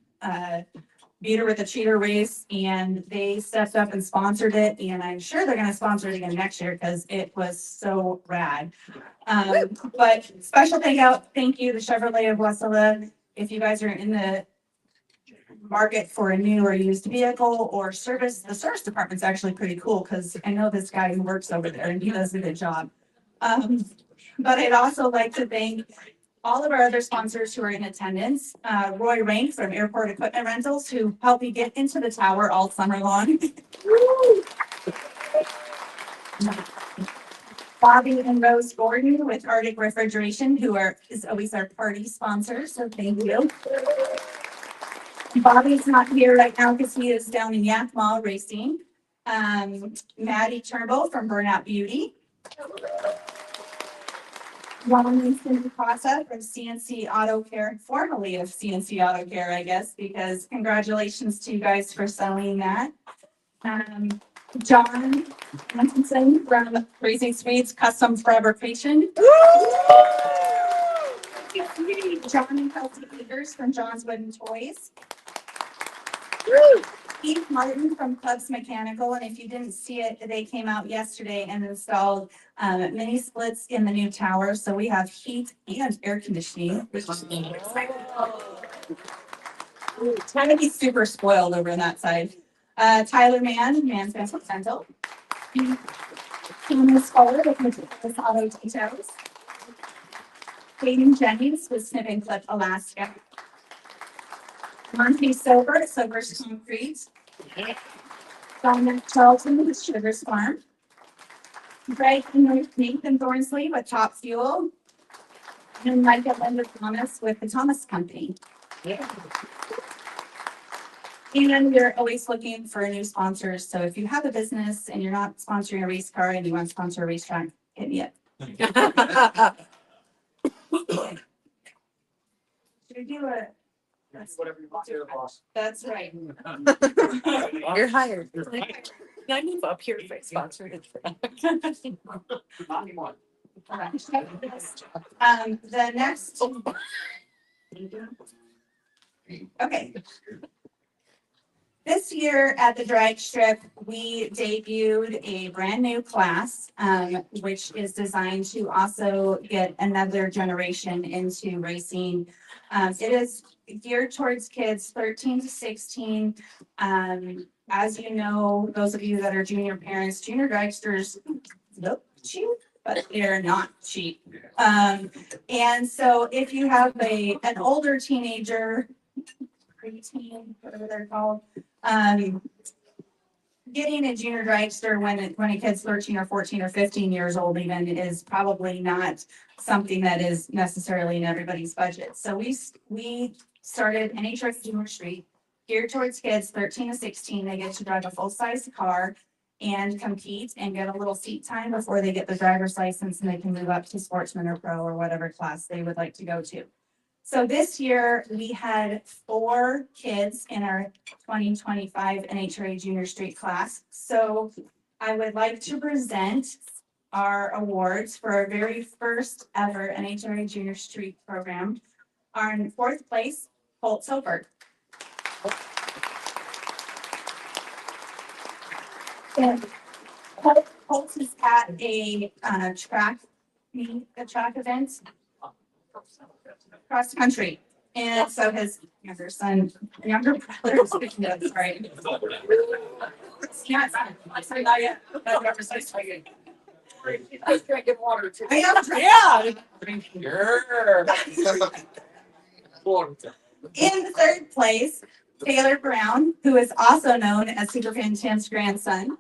beat her with a cheater race, and they stepped up and sponsored it, and I'm sure they're gonna sponsor it again next year because it was so rad. But special thank you to Chevrolet of Wasilla. If you guys are in the market for a new or used vehicle or service, the service department's actually pretty cool because I know this guy who works over there and he does a good job. But I'd also like to thank all of our other sponsors who are in attendance. Roy Rank from Airport Equipment Rentals, who helped me get into the tower all summer long. Bobby and Rose Gordon with Arctic Refrigeration, is always our party sponsor, so thank you. Bobby's not here right now because he is down in Yakima racing. Maddie Turnbull from Burnout Beauty. Ron and Cindy Casa from CNC Auto Care, formerly of CNC Auto Care, I guess, because congratulations to you guys for selling that. John Hanson from Raising Swedes Custom Fabrication. John and Kelsey Peters from John's Wooden Toys. Keith Martin from Clubs Mechanical, and if you didn't see it, they came out yesterday and installed mini splits in the new tower, so we have heat and air conditioning, which is kind of be super spoiled over on that side. Tyler Man's Dental. Thomas Fuller with Meticulous Auto Details. Hayden Jennings with Snip and Clip Alaska. Monty Sober's Concrete. Dominic Charlton with Sugar's Farm. Greg and Nathan Thornsley with Top Fuel. And Micah Linda Thomas with the Thomas Company. And we're always looking for new sponsors. So if you have a business and you're not sponsoring a race car and you want to sponsor a racetrack, hit me up. Should we do a? Whatever you want to, boss. That's right. You're hired. Can I move up here for sponsored? The next. Okay. This year at the drag strip, we debuted a brand new class, which is designed to also get another generation into racing. It is geared towards kids 13 to 16. As you know, those of you that are junior parents, junior dragsters look cheap, but they're not cheap. And so if you have an older teenager, preteen, whatever they're called, getting a junior dragster when a kid's 13 or 14 or 15 years old even is probably not something that is necessarily in everybody's budget. So we started NHRA Junior Street, geared towards kids 13 to 16. They get to drive a full-size car and compete and get a little seat time before they get their driver's license and they can move up to sportsman or pro or whatever class they would like to go to. So this year we had 4 kids in our 2025 NHRA Junior Street class. So I would like to present our awards for our very first ever NHRA Junior Street program. Our in 4th place, Holt Silver. And Holt is at a track event. Cross country. And so his younger brother, sorry. Yes, sorry, not yet. I was drinking water too. Yeah. In 3rd place, Taylor Brown, who is also known as Superfan Tim's grandson.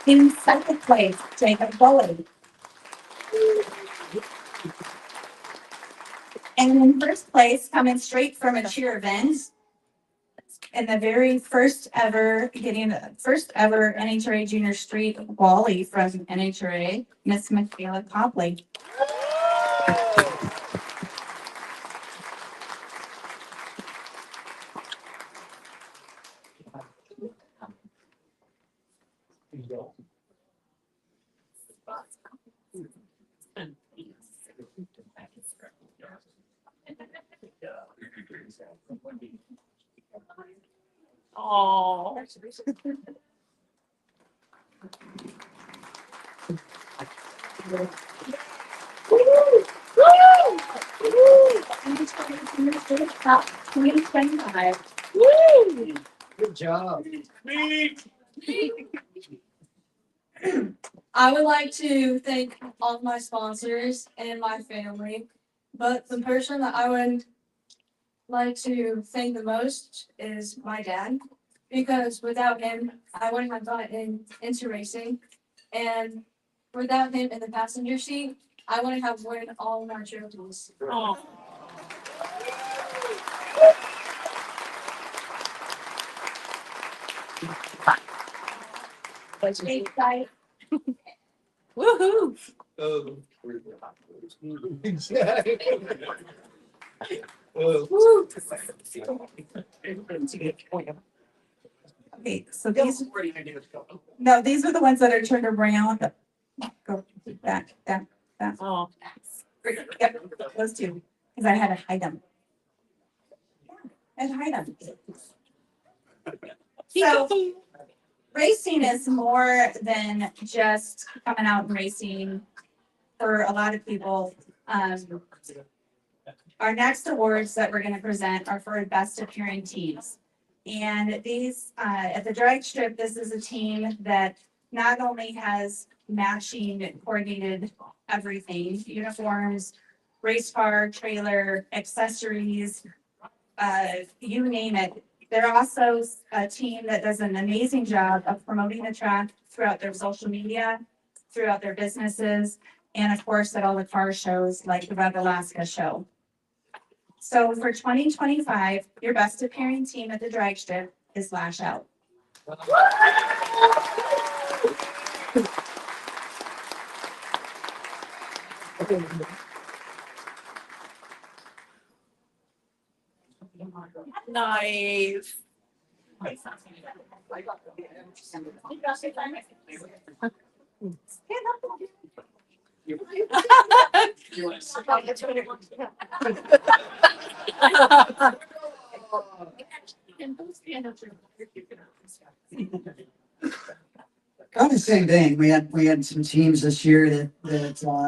In 2nd place, Jacob Bully. And in 1st place, coming straight from a cheer event, and the very first ever NHRA Junior Street Wally from NHRA, Miss Michaela Copley. Oh. Good job. I would like to thank all of my sponsors and my family, but the person that I would like to thank the most is my dad, because without him, I wouldn't have gotten into racing, and without him in the passenger seat, I wouldn't have won all of our trophies. Oh. Woohoo. Oh. Woo. Okay, so these, no, these are the ones that are turned around. Go back, back, back. Oh. Yep, those two, because I had to hide them. I had to hide them. So racing is more than just coming out and racing for a lot of people. Our next awards that we're gonna present are for best appearing teams. And these, at the drag strip, this is a team that not only has matching coordinated everything, uniforms, race car, trailer, accessories, you name it. They're also a team that does an amazing job of promoting the track throughout their social media, throughout their businesses, and of course at all the car shows like the Rev Alaska show. So for 2025, your best appearing team at the drag strip is Lash Out. Nice. Kind of same thing. We had some teams this year that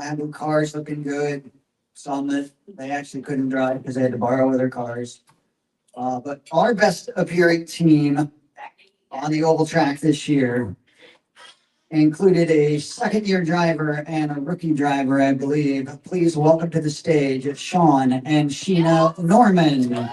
had their cars looking good. Some that they actually couldn't drive because they had to borrow their cars. But our best appearing team on the oval track this year included a second-year driver and a rookie driver, I believe. Please welcome to the stage Sean and Sheena Norman.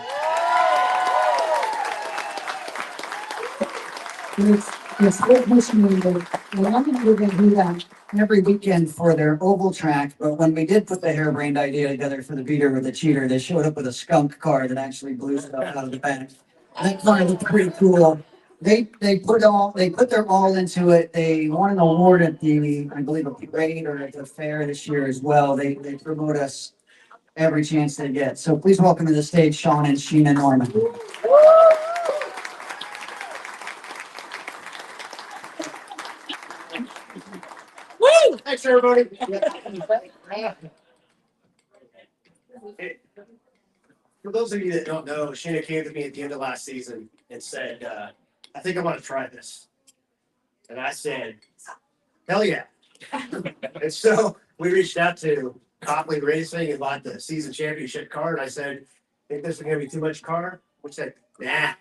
It's worth mentioning that we're not going to do that every weekend for their oval track, but when we did put the harebrained idea together for the beater with the cheater, they showed up with a skunk car that actually blew stuff out of the back. That car looked pretty cool. They put their all into it. They won an award at the, I believe, a parade or at the fair this year as well. They promote us every chance they get. So please welcome to the stage Sean and Sheena Norman. Woo! Thanks, everybody. For those of you that don't know, Sheena came to me at the end of last season and said, I think I want to try this. And I said, hell yeah. And so we reached out to Copley Racing and bought the season championship car. And I said, think this is going to be too much car? Which said, nah.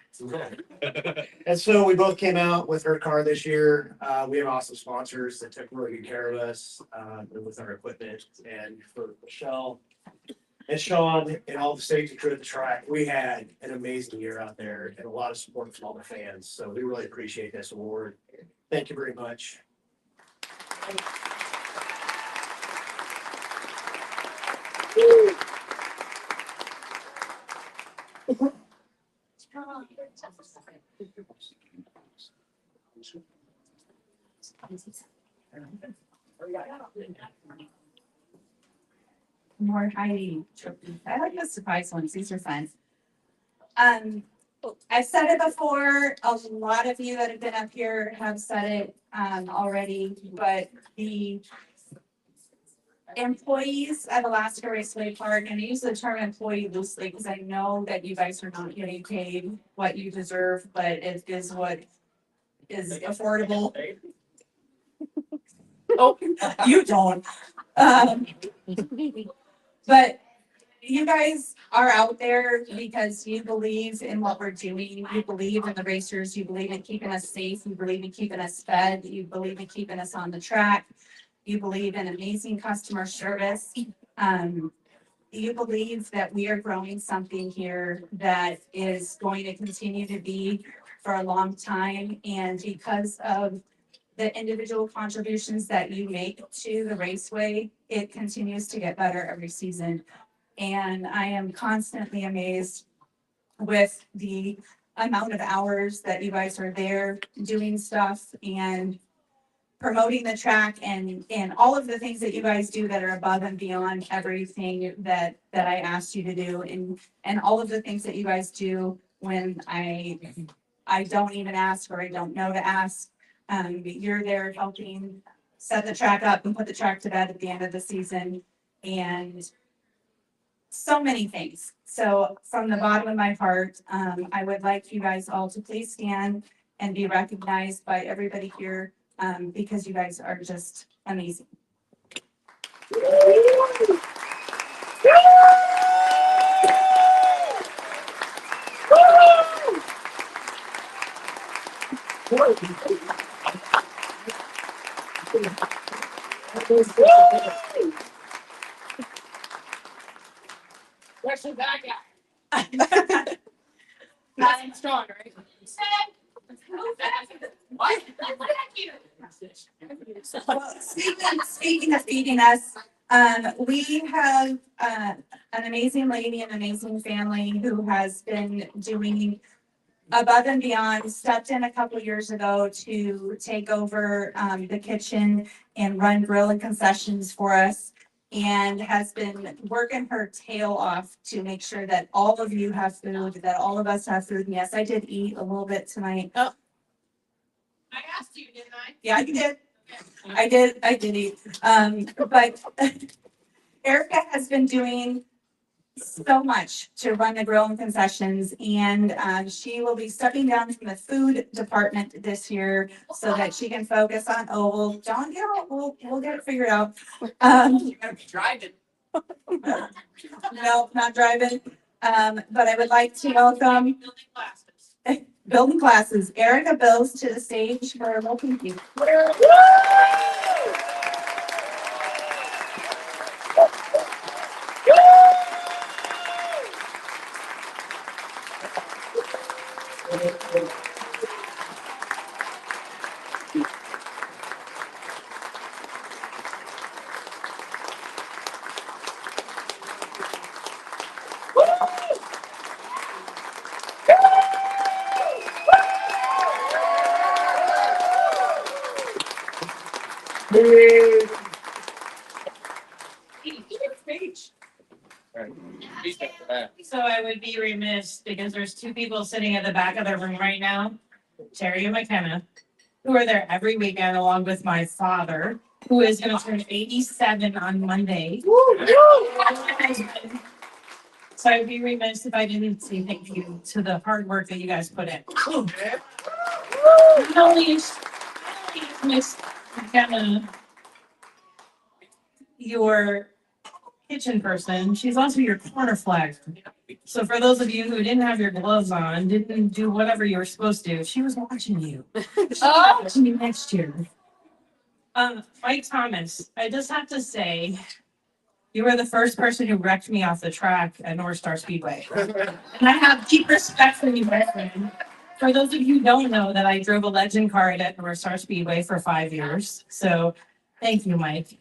And so we both came out with her car this year. We have awesome sponsors that took really good care of us with our equipment. And for Michelle and Sean and all the safety crew at the track, we had an amazing year out there and a lot of support from all the fans. So we really appreciate this award. Thank you very much. More hiding trophies. I like the surprise ones. These are fun. I've said it before. A lot of you that have been up here have said it already, but the employees at Alaska Raceway Park, and I use the term employee loosely because I know that you guys are not getting paid what you deserve, but it is what is affordable. Oh, you don't. But you guys are out there because you believe in what we're doing. You believe in the racers. You believe in keeping us safe. You believe in keeping us fed. You believe in keeping us on the track. You believe in amazing customer service. You believe that we are growing something here that is going to continue to be for a long time. And because of the individual contributions that you make to the raceway, it continues to get better every season. And I am constantly amazed with the amount of hours that you guys are there doing stuff and promoting the track and all of the things that you guys do that are above and beyond everything that I asked you to do and all of the things that you guys do when I don't even ask or I don't know to ask. You're there helping set the track up and put the track to bed at the end of the season and so many things. So from the bottom of my heart, I would like you guys all to please stand and be recognized by everybody here because you guys are just amazing. Where's the bad guy? Nothing strong, right? What? Well, speaking of feeding us, we have an amazing lady, an amazing family who has been doing above and beyond, stepped in a couple years ago to take over the kitchen and run grill and concessions for us. And has been working her tail off to make sure that all of you have food, that all of us have food. And yes, I did eat a little bit tonight. I asked you, didn't I? Yeah, you did. I did eat. But Erica has been doing so much to run the grill and concessions, and she will be stepping down from the food department this year so that she can focus on oval. John, yeah, we'll get it figured out. You're gonna be driving. No, not driving. But I would like to welcome Building classes. building classes, Erica Bills to the stage for a little preview. So I would be remiss because there's two people sitting at the back of the room right now, Terry and McKenna, who are there every weekend along with my father, who is gonna turn 87 on Monday. So I'd be remiss if I didn't say thank you to the hard work that you guys put in. Not only is Miss McKenna your kitchen person, she's also your corner flagger. So for those of you who didn't have your gloves on, didn't do whatever you were supposed to, she was watching you. She's watching you next year. Mike Thomas, I just have to say, you were the first person who wrecked me off the track at North Star Speedway. And I have deep respect for you, my friend. For those of you who don't know that I drove a legend card at North Star Speedway for 5 years. So thank you, Mike.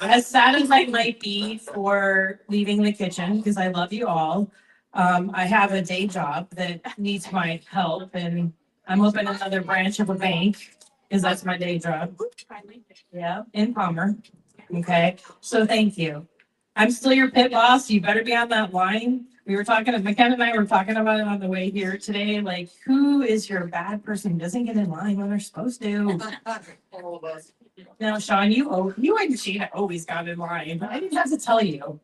As sad as I might be for leaving the kitchen, because I love you all, I have a day job that needs my help, and I'm opening another branch of a bank, because that's my day job. Yeah, in Palmer. Okay, so thank you. I'm still your pit boss. You better be on that line. We were talking, McKenna and I were talking about it on the way here today, like, who is your bad person who doesn't get in line when they're supposed to? All of us. Now, Sean, you and Sheena always got in line. I didn't have to tell you.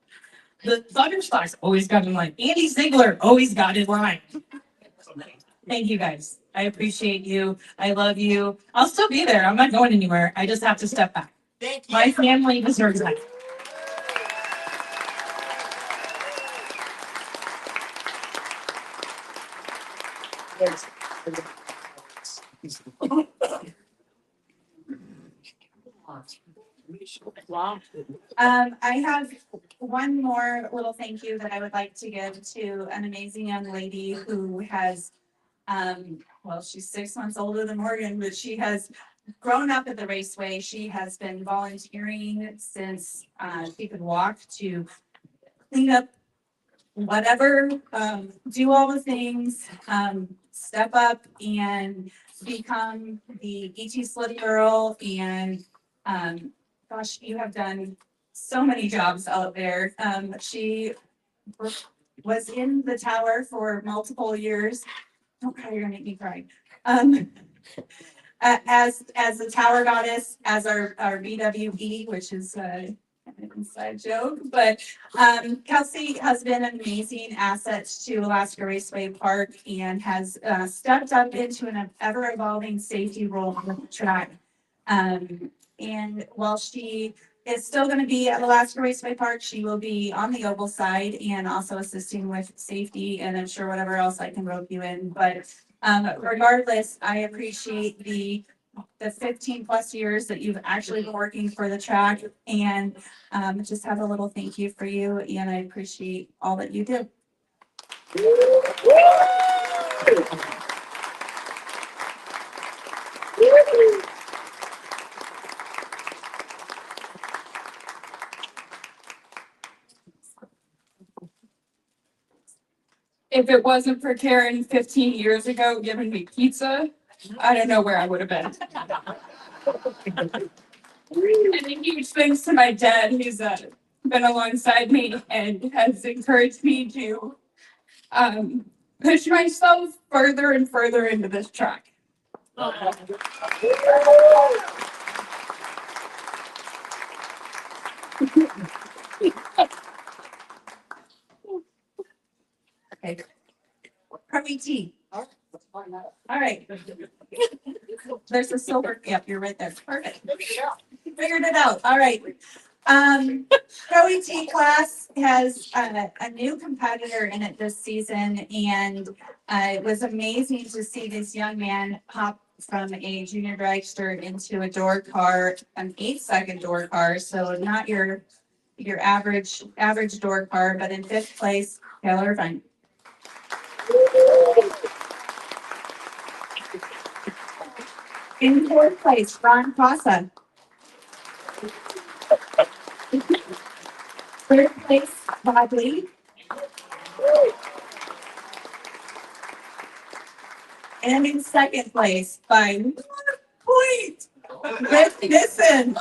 The Thunderstocks always got in line. Andy Ziegler always got in line. Thank you guys. I appreciate you. I love you. I'll still be there. I'm not going anywhere. I just have to step back. Thank you. My family deserves that. Wow. I have one more little thank you that I would like to give to an amazing young lady who has, well, she's 6 months older than Morgan, but she has grown up at the raceway. She has been volunteering since she could walk to clean up whatever, do all the things, step up and become the ET Sled Girl. And gosh, you have done so many jobs out there. She was in the tower for multiple years. Don't cry, you're gonna make me cry. As the tower goddess, as our BWE, which is an inside joke, but Kelsey has been an amazing asset to Alaska Raceway Park and has stepped up into an ever evolving safety role on the track. And while she is still going to be at Alaska Raceway Park, she will be on the oval side and also assisting with safety and I'm sure whatever else I can rope you in. But regardless, I appreciate the 15 plus years that you've actually been working for the track and just have a little thank you for you. And I appreciate all that you do. If it wasn't for Karen 15 years ago giving me pizza, I don't know where I would have been. And a huge thanks to my dad, who's been alongside me and has encouraged me to push myself further and further into this track. Okay. Pro ET. All right. There's a silver. Yep, you're right there. Perfect. Figured it out. All right. Pro ET class has a new competitor in it this season, and it was amazing to see this young man hop from a junior dragster into a door car, an 8-second door car. So not your average door car, but in 5th place, Taylor Irvine. In 4th place, Ron Casa. 3rd place, Bob Lee. And in 2nd place, by 1 point, Rick Nissen.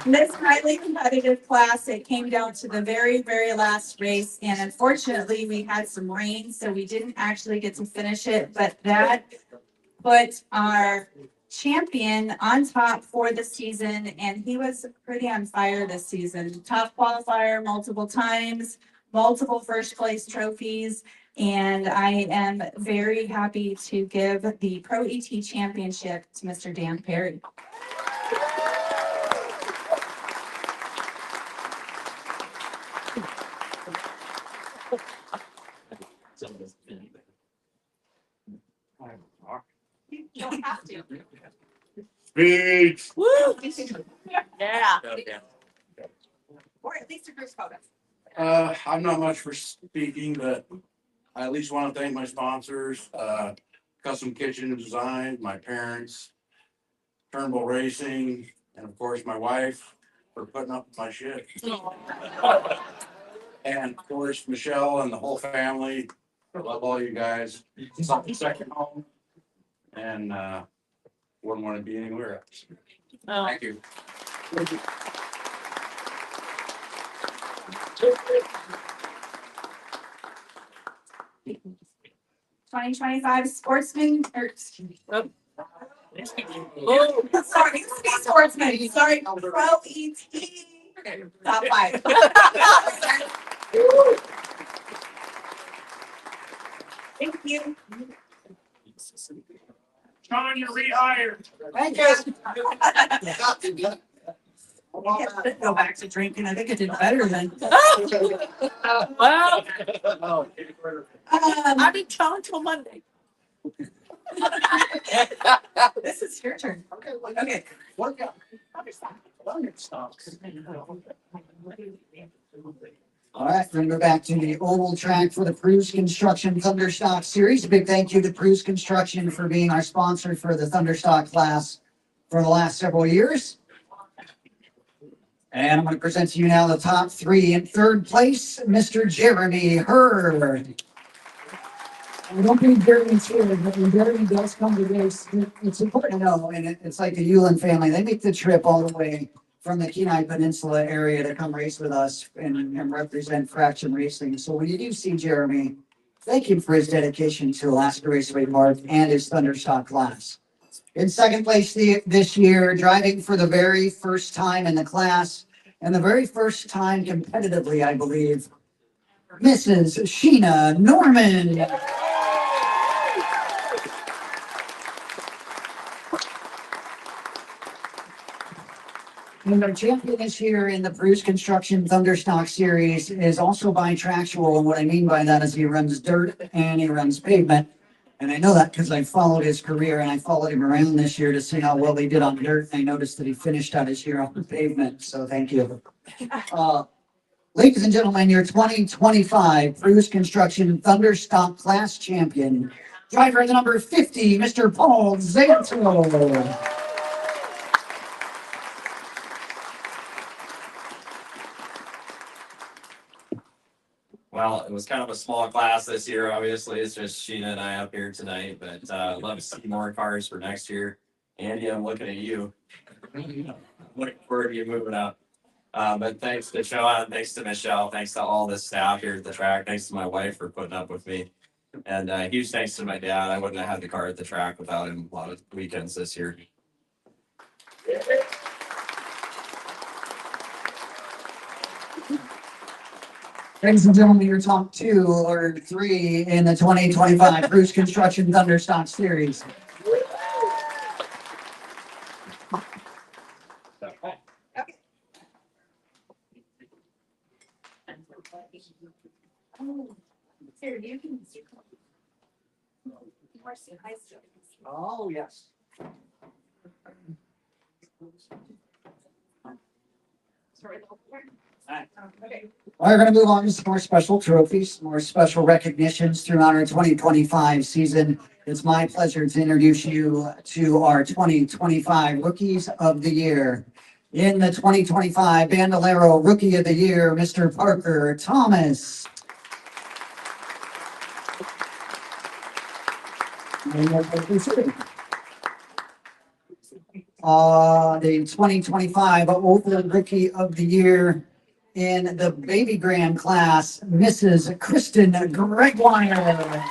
This highly competitive class, it came down to the very, very last race, and unfortunately, we had some rain, so we didn't actually get to finish it, but that put our champion on top for the season, and he was pretty on fire this season. Top qualifier multiple times, multiple first place trophies, and I am very happy to give the Pro ET Championship to Mr. Dan Perry. You don't have to. Speech. Woo! Yeah. Or at least a group photo. I'm not much for speaking, but I at least want to thank my sponsors, Custom Kitchen Design, my parents, Turnbull Racing, and of course my wife for putting up with my shit. And of course, Michelle and the whole family. Love all you guys. It's like a second home. And wouldn't want to be anywhere else. Oh. Thank you. "2025 Sportsman," or excuse me. Sorry, sportsman, sorry, Pro ET. Top 5. Thank you. John, you're rehired. Thank you. Go back to drinking. I think I did better than. Well, I'm in town till Monday. This is your turn. Okay. Okay. Work out. All right, we're gonna go back to the oval track for the Cruise Construction Thunderstock Series. A big thank you to Cruise Construction for being our sponsor for the Thunderstock class for the last several years. And I'm going to present to you now the top 3. In third place, Mr. Jeremy Hurd. I don't think Jeremy's here, but when Jeremy does come to race, it's important to know, and it's like the Hewlin family. They make the trip all the way from the Kenai Peninsula area to come race with us and represent Fraction Racing. So when you do see Jeremy, thank him for his dedication to Alaska Raceway Park and his Thunderstock class. In second place this year, driving for the very first time in the class, and the very first time competitively, I believe, Mrs. Sheena Norman. And our champion this year in the Cruise Construction Thunderstock Series is also bi-tractual, and what I mean by that is he runs dirt and he runs pavement. And I know that because I followed his career and I followed him around this year to see how well he did on dirt. I noticed that he finished out his year on the pavement, so thank you. Ladies and gentlemen, your 2025 Cruise Construction Thunderstock Class Champion, driver the number 50, Mr. Paul Zanto. Well, it was kind of a small class this year, obviously. It's just Sheena and I up here tonight, but I'd love to see more cars for next year. Andy, I'm looking at you. Looking forward to you moving up. But thanks to Sean, thanks to Michelle, thanks to all the staff here at the track, thanks to my wife for putting up with me. And huge thanks to my dad. I wouldn't have had the car at the track without him a lot of weekends this year. Ladies and gentlemen, your top 2 or 3 in the 2025 Cruise Construction Thunderstock Series. Here, you can. Oh, yes. Okay. We're going to move on to some more special trophies, more special recognitions throughout our 2025 season. It's my pleasure to introduce you to our 2025 Rookies of the Year. In the 2025 Bandolero Rookie of the Year, Mr. Parker Thomas. The 2025 Oval Rookie of the Year in the Baby Grand class, Mrs. Kristen Gregoire.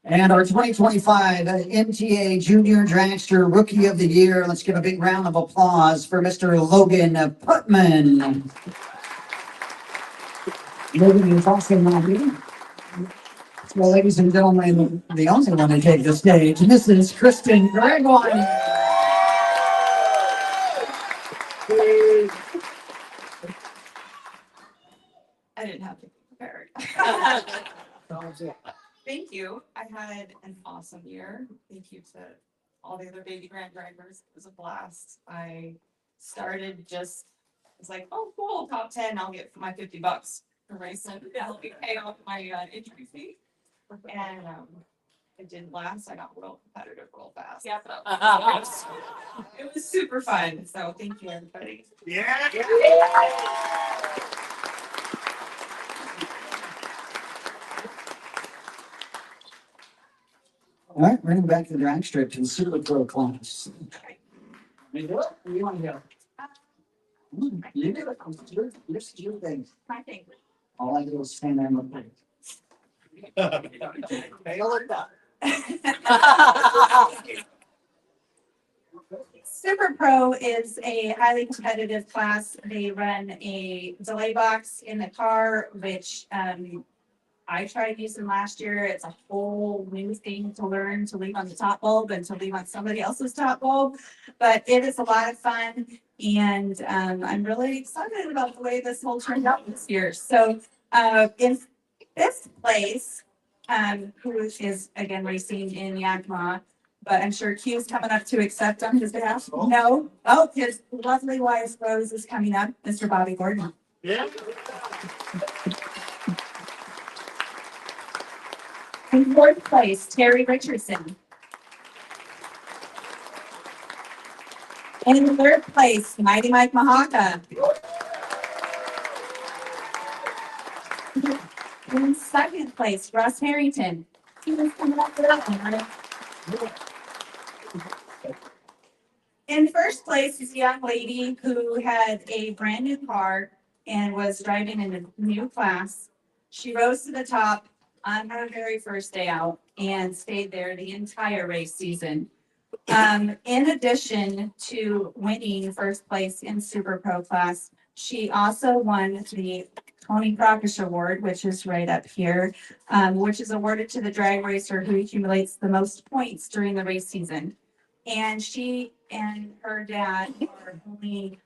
And our 2025 MTA Junior Dragster Rookie of the Year. Let's give a big round of applause for Mr. Logan Putman. Logan is also not here. Well, ladies and gentlemen, the only one to take the stage, Mrs. Kristen Gregoire. I didn't have to be prepared. Thank you. I had an awesome year. Thank you to all the other baby grand drivers. It was a blast. I started just, I was like, oh, cool, top 10, I'll get my $50 for racing. That'll be pay off my entry fee. And it didn't last. I got real competitive real fast. Yeah. It was super fun. So thank you, everybody. Yeah. All right, running back to the drag strip to the Super Pro class. You do it? Or you want to go? You do it. Your thing. My thing. All I do is stand there and look pretty. Hey, look up. Super Pro is a highly competitive class. They run a delay box in the car, which I tried using last year. It's a whole new thing to learn to leave on the top bulb and to leave on somebody else's top bulb. But it is a lot of fun. And I'm really excited about the way this whole turned out this year. So in fifth place, who is again racing in Yakima, but I'm sure Q's coming up to accept on his behalf. No. Oh, his lovely wife Rose is coming up, Mr. Bobby Gordon. Yeah. In fourth place, Terry Richardson. In third place, Mighty Mike Mahaka. In second place, Russ Harrington. He was coming up for that one, right? In first place is a young lady who had a brand new car and was driving in a new class. She rose to the top on her very first day out and stayed there the entire race season. In addition to winning first place in Super Pro class, she also won the Tony Prakash Award, which is right up here, which is awarded to the drag racer who accumulates the most points during the race season. And she and her dad are only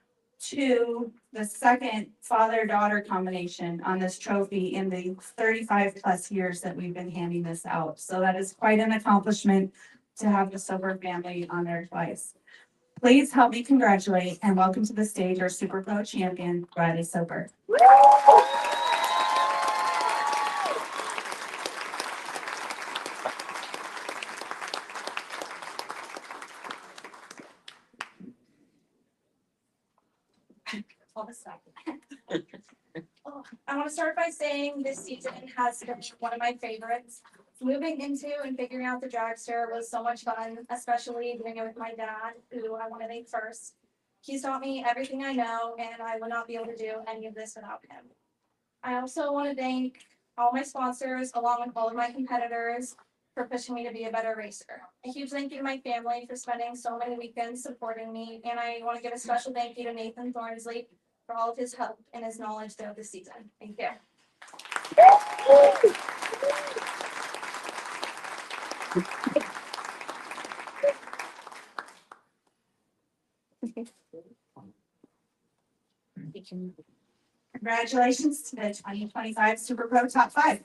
the second father-daughter combination on this trophy in the 35 plus years that we've been handing this out. So that is quite an accomplishment to have the Sober family on there twice. Please help me congratulate and welcome to the stage our Super Pro champion, Riley Sober. I want to start by saying this season has been one of my favorites. Moving into and figuring out the dragster was so much fun, especially doing it with my dad, who I want to thank first. He's taught me everything I know, and I would not be able to do any of this without him. I also want to thank all my sponsors, along with all of my competitors, for pushing me to be a better racer. A huge thank you to my family for spending so many weekends supporting me, and I want to give a special thank you to Nathan Thornsley for all of his help and his knowledge throughout the season. Thank you. Congratulations to the 2025 Super Pro Top 5.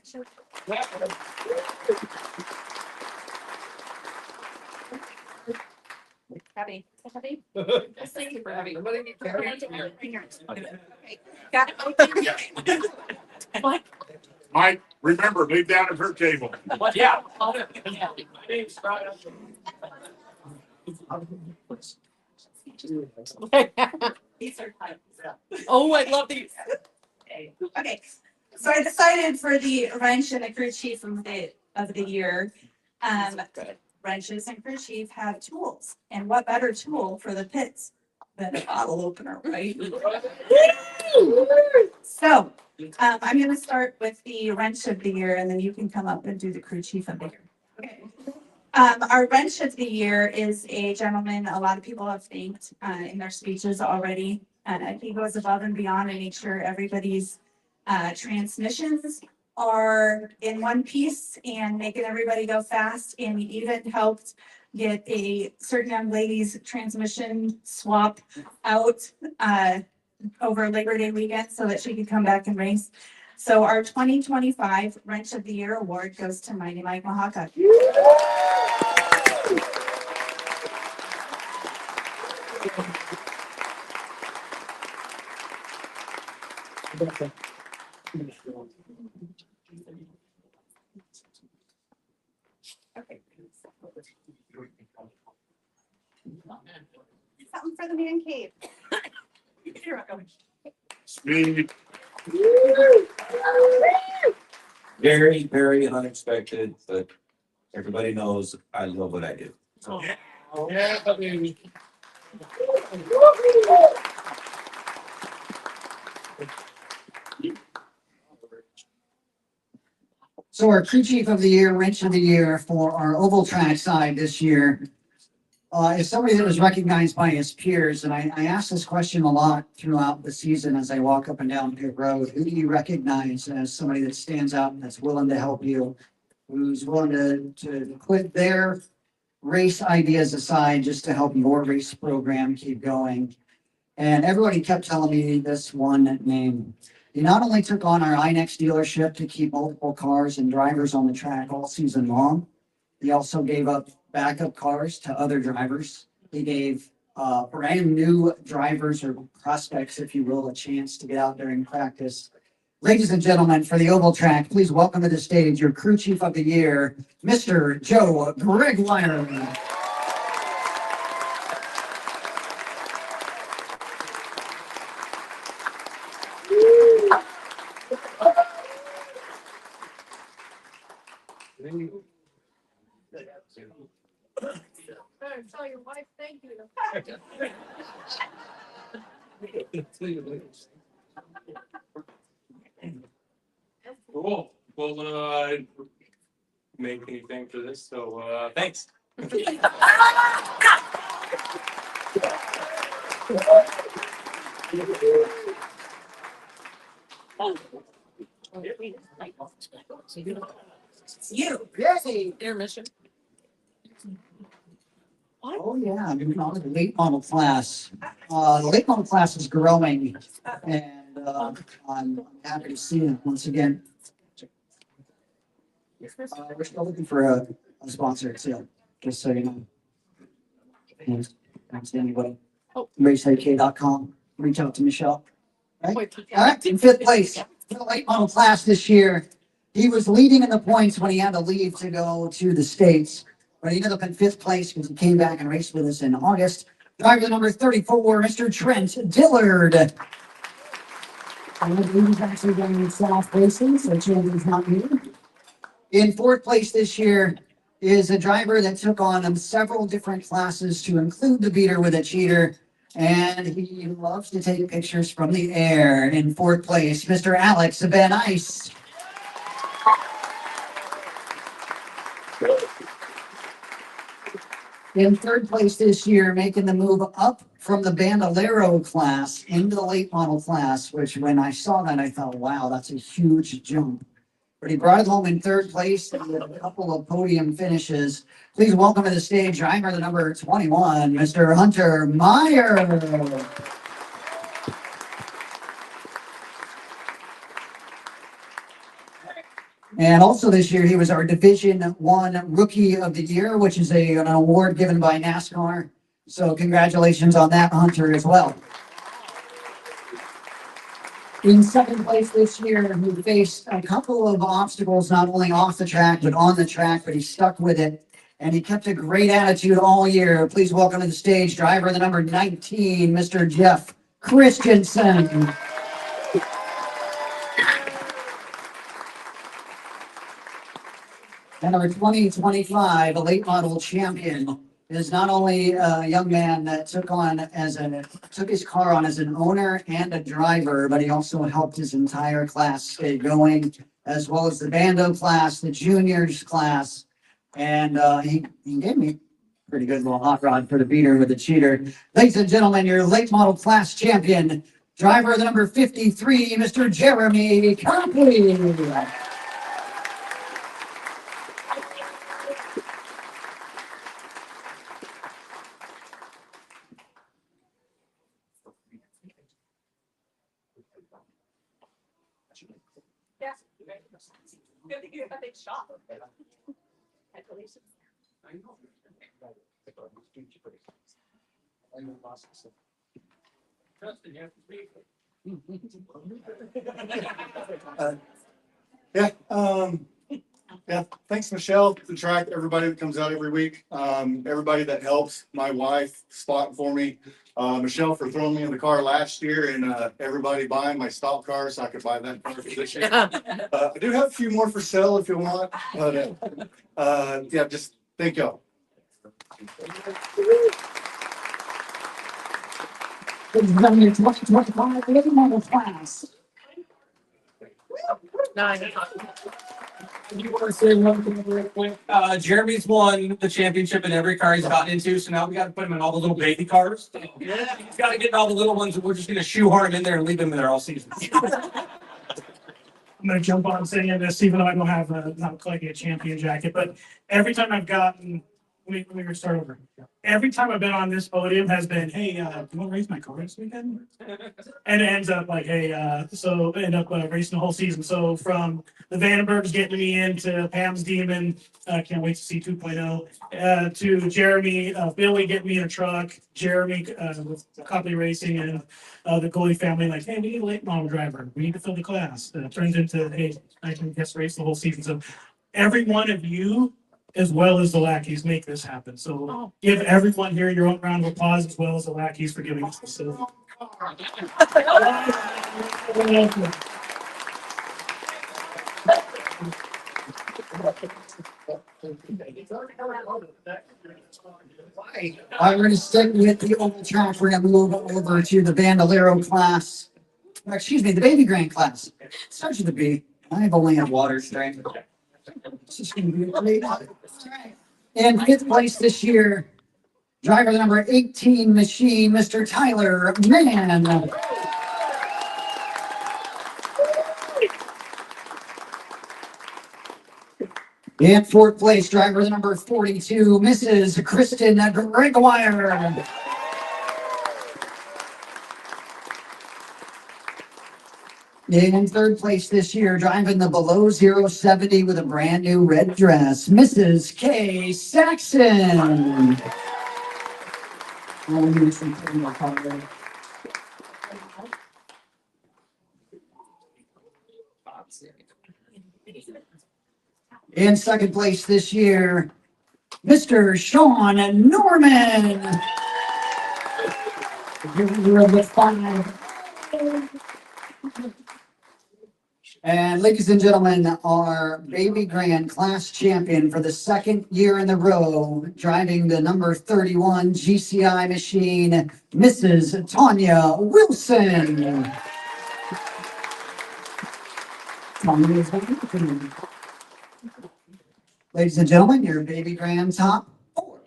Heavy. Heavy? Thank you for heavy. Okay. Got it. Mike, remember, leave down at her table. Yeah. These are fun. Oh, I love these. Okay, so I decided for the wrench and the crew chief of the year. Wrenches and crew chief have tools, and what better tool for the pits than a bottle opener, right? So, I'm gonna start with the wrench of the year, and then you can come up and do the crew chief of the year. Okay. Our wrench of the year is a gentleman a lot of people have thanked in their speeches already. He goes above and beyond and make sure everybody's transmissions are in one piece and making everybody go fast. And he even helped get a certain young lady's transmission swap out over Labor Day weekend so that she could come back and race. So our 2025 Wrench of the Year award goes to Mighty Mike Mahaka. Okay. Something for the man cave. Speed. Very, very unexpected, but everybody knows I love what I do. Yeah, baby. So our crew chief of the year, wrench of the year for our oval track side this year is somebody that was recognized by his peers. And I ask this question a lot throughout the season as I walk up and down pit road. Who do you recognize as somebody that stands out and that's willing to help you, who's willing to put their race ideas aside just to help your race program keep going? And everybody kept telling me this one name. He not only took on our INEX dealership to keep multiple cars and drivers on the track all season long, he also gave up backup cars to other drivers. He gave brand new drivers or prospects, if you will, a chance to get out during practice. Ladies and gentlemen, for the oval track, please welcome to the stage your crew chief of the year, Mr. Joe Gregwire. Tell your wife thank you. Cool. Well, make anything for this, so, thanks. You, Jesse. Intermission. Oh, yeah, moving on to the late model class. The late model class is growing, and I'm happy to see it once again. We're still looking for a sponsor too, just so you know. And thanks to anybody. RaceIK.com. Reach out to Michelle. Right? All right, in fifth place for the late model class this year. He was leading in the points when he had to leave to go to the States, but he ended up in fifth place because he came back and raced with us in August. Driver number 34, Mr. Trent Dillard. He's actually going south racing, so champion's not new. In fourth place this year is a driver that took on several different classes to include the beater with a cheater, and he loves to take pictures from the air. In fourth place, Mr. Alex Van Ice. In third place this year, making the move up from the Bandolero class into the late model class, which when I saw that, I thought, wow, that's a huge jump. But he brought it home in third place and with a couple of podium finishes. Please welcome to the stage driver the number 21, Mr. Hunter Meyer. And also this year, he was our Division I Rookie of the Year, which is an award given by NASCAR. So congratulations on that, Hunter, as well. In second place this year, he faced a couple of obstacles, not only off the track, but on the track, but he stuck with it. And he kept a great attitude all year. Please welcome to the stage driver, the number 19, Mr. Jeff Christensen. And number 2025, a late model champion, is not only a young man that took his car on as an owner and a driver, but he also helped his entire class stay going, as well as the Bando class, the juniors class, and he gave me a pretty good little hot rod for the beater with the cheater. Ladies and gentlemen, your late model class champion, driver the number 53, Mr. Jeremy Copley. Good to get a big shot. Congratulations. Yeah, thanks, Michelle, the track, everybody that comes out every week, everybody that helps my wife spot for me. Michelle for throwing me in the car last year and, everybody buying my stock car so I could buy that car for this year. I do have a few more for sale if you want, but, yeah, just thank y'all. Ladies and gentlemen, 2025 baby medal class. You want to say one thing real quick? Jeremy's won the championship in every car he's gotten into, so now we got to put him in all the little baby cars. Yeah, he's got to get in all the little ones, and we're just going to shoehorn him in there and leave him in there all season. I'm gonna jump on saying this, even though I don't have not quite a champion jacket, but every time I've gotten, let me start over. Every time I've been on this podium has been, hey, do you want to race my car this weekend? And it ends up like, hey, so end up racing the whole season. So from the Vandenbergs getting me into Pam's Demon, can't wait to see 2.0, to Jeremy, Billy getting me in a truck, Jeremy with Copley Racing, and the Goalie family, like, hey, we need a late model driver. We need to fill the class. Turns into, hey, I can guest race the whole season. So every one of you, as well as the lackeys, make this happen. So give everyone here your own round of applause, as well as the lackeys for giving us the facility. I'm going to stick with the oval track. We're going to move over to the Bandolero class. Or, excuse me, the baby grand class. Starts with a B. I've only had water strength. This is going to be a great. In fifth place this year, driver number 18 machine, Mr. Tyler Mann. In fourth place, driver number 42, Mrs. Kristen Gregoire. In third place this year, driving the below 070 with a brand new red dress, Mrs. Kay Saxon. In second place this year, Mr. Sean Norman. And ladies and gentlemen, our baby grand class champion for the second year in a row, driving the number 31 GCI machine, Mrs. Tanya Wilson. Ladies and gentlemen, your baby grand top four.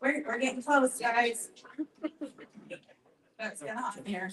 We're getting close, guys. What's going on here?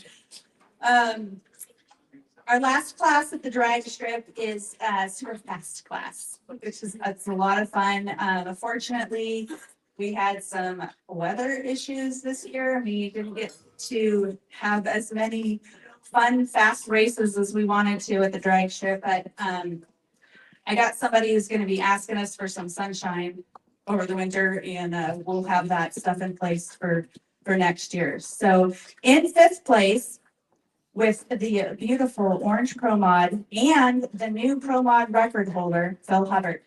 Our last class at the drag strip is super fast class, which is it's a lot of fun. Unfortunately, we had some weather issues this year. We didn't get to have as many fun, fast races as we wanted to at the drag strip, but I got somebody who's going to be asking us for some sunshine over the winter, and we'll have that stuff in place for next year. So in fifth place, with the beautiful orange Pro Mod and the new Pro Mod record holder, Phil Hubbard.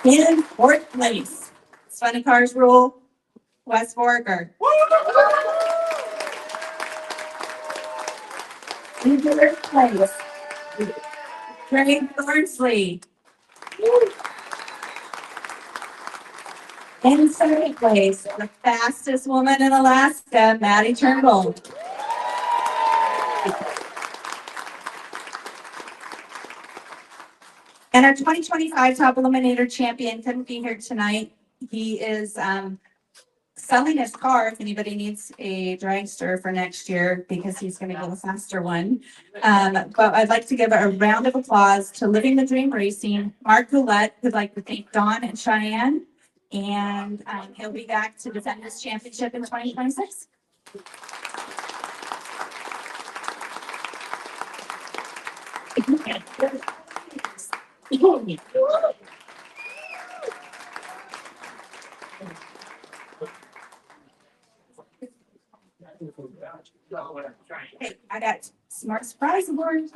In fourth place, Funny Cars Rule, Wes Borger. In third place, Craig Thornsley. In second place, the fastest woman in Alaska, Maddie Turnbull. And our 2025 Top Eliminator champion couldn't be here tonight. He is selling his car if anybody needs a dragster for next year, because he's going to get a faster one. But I'd like to give a round of applause to Living the Dream Racing, Mark Goulette, who'd like to thank Dawn and Cheyenne. And he'll be back to defend his championship in 2026. Hey, I got smart surprise awards.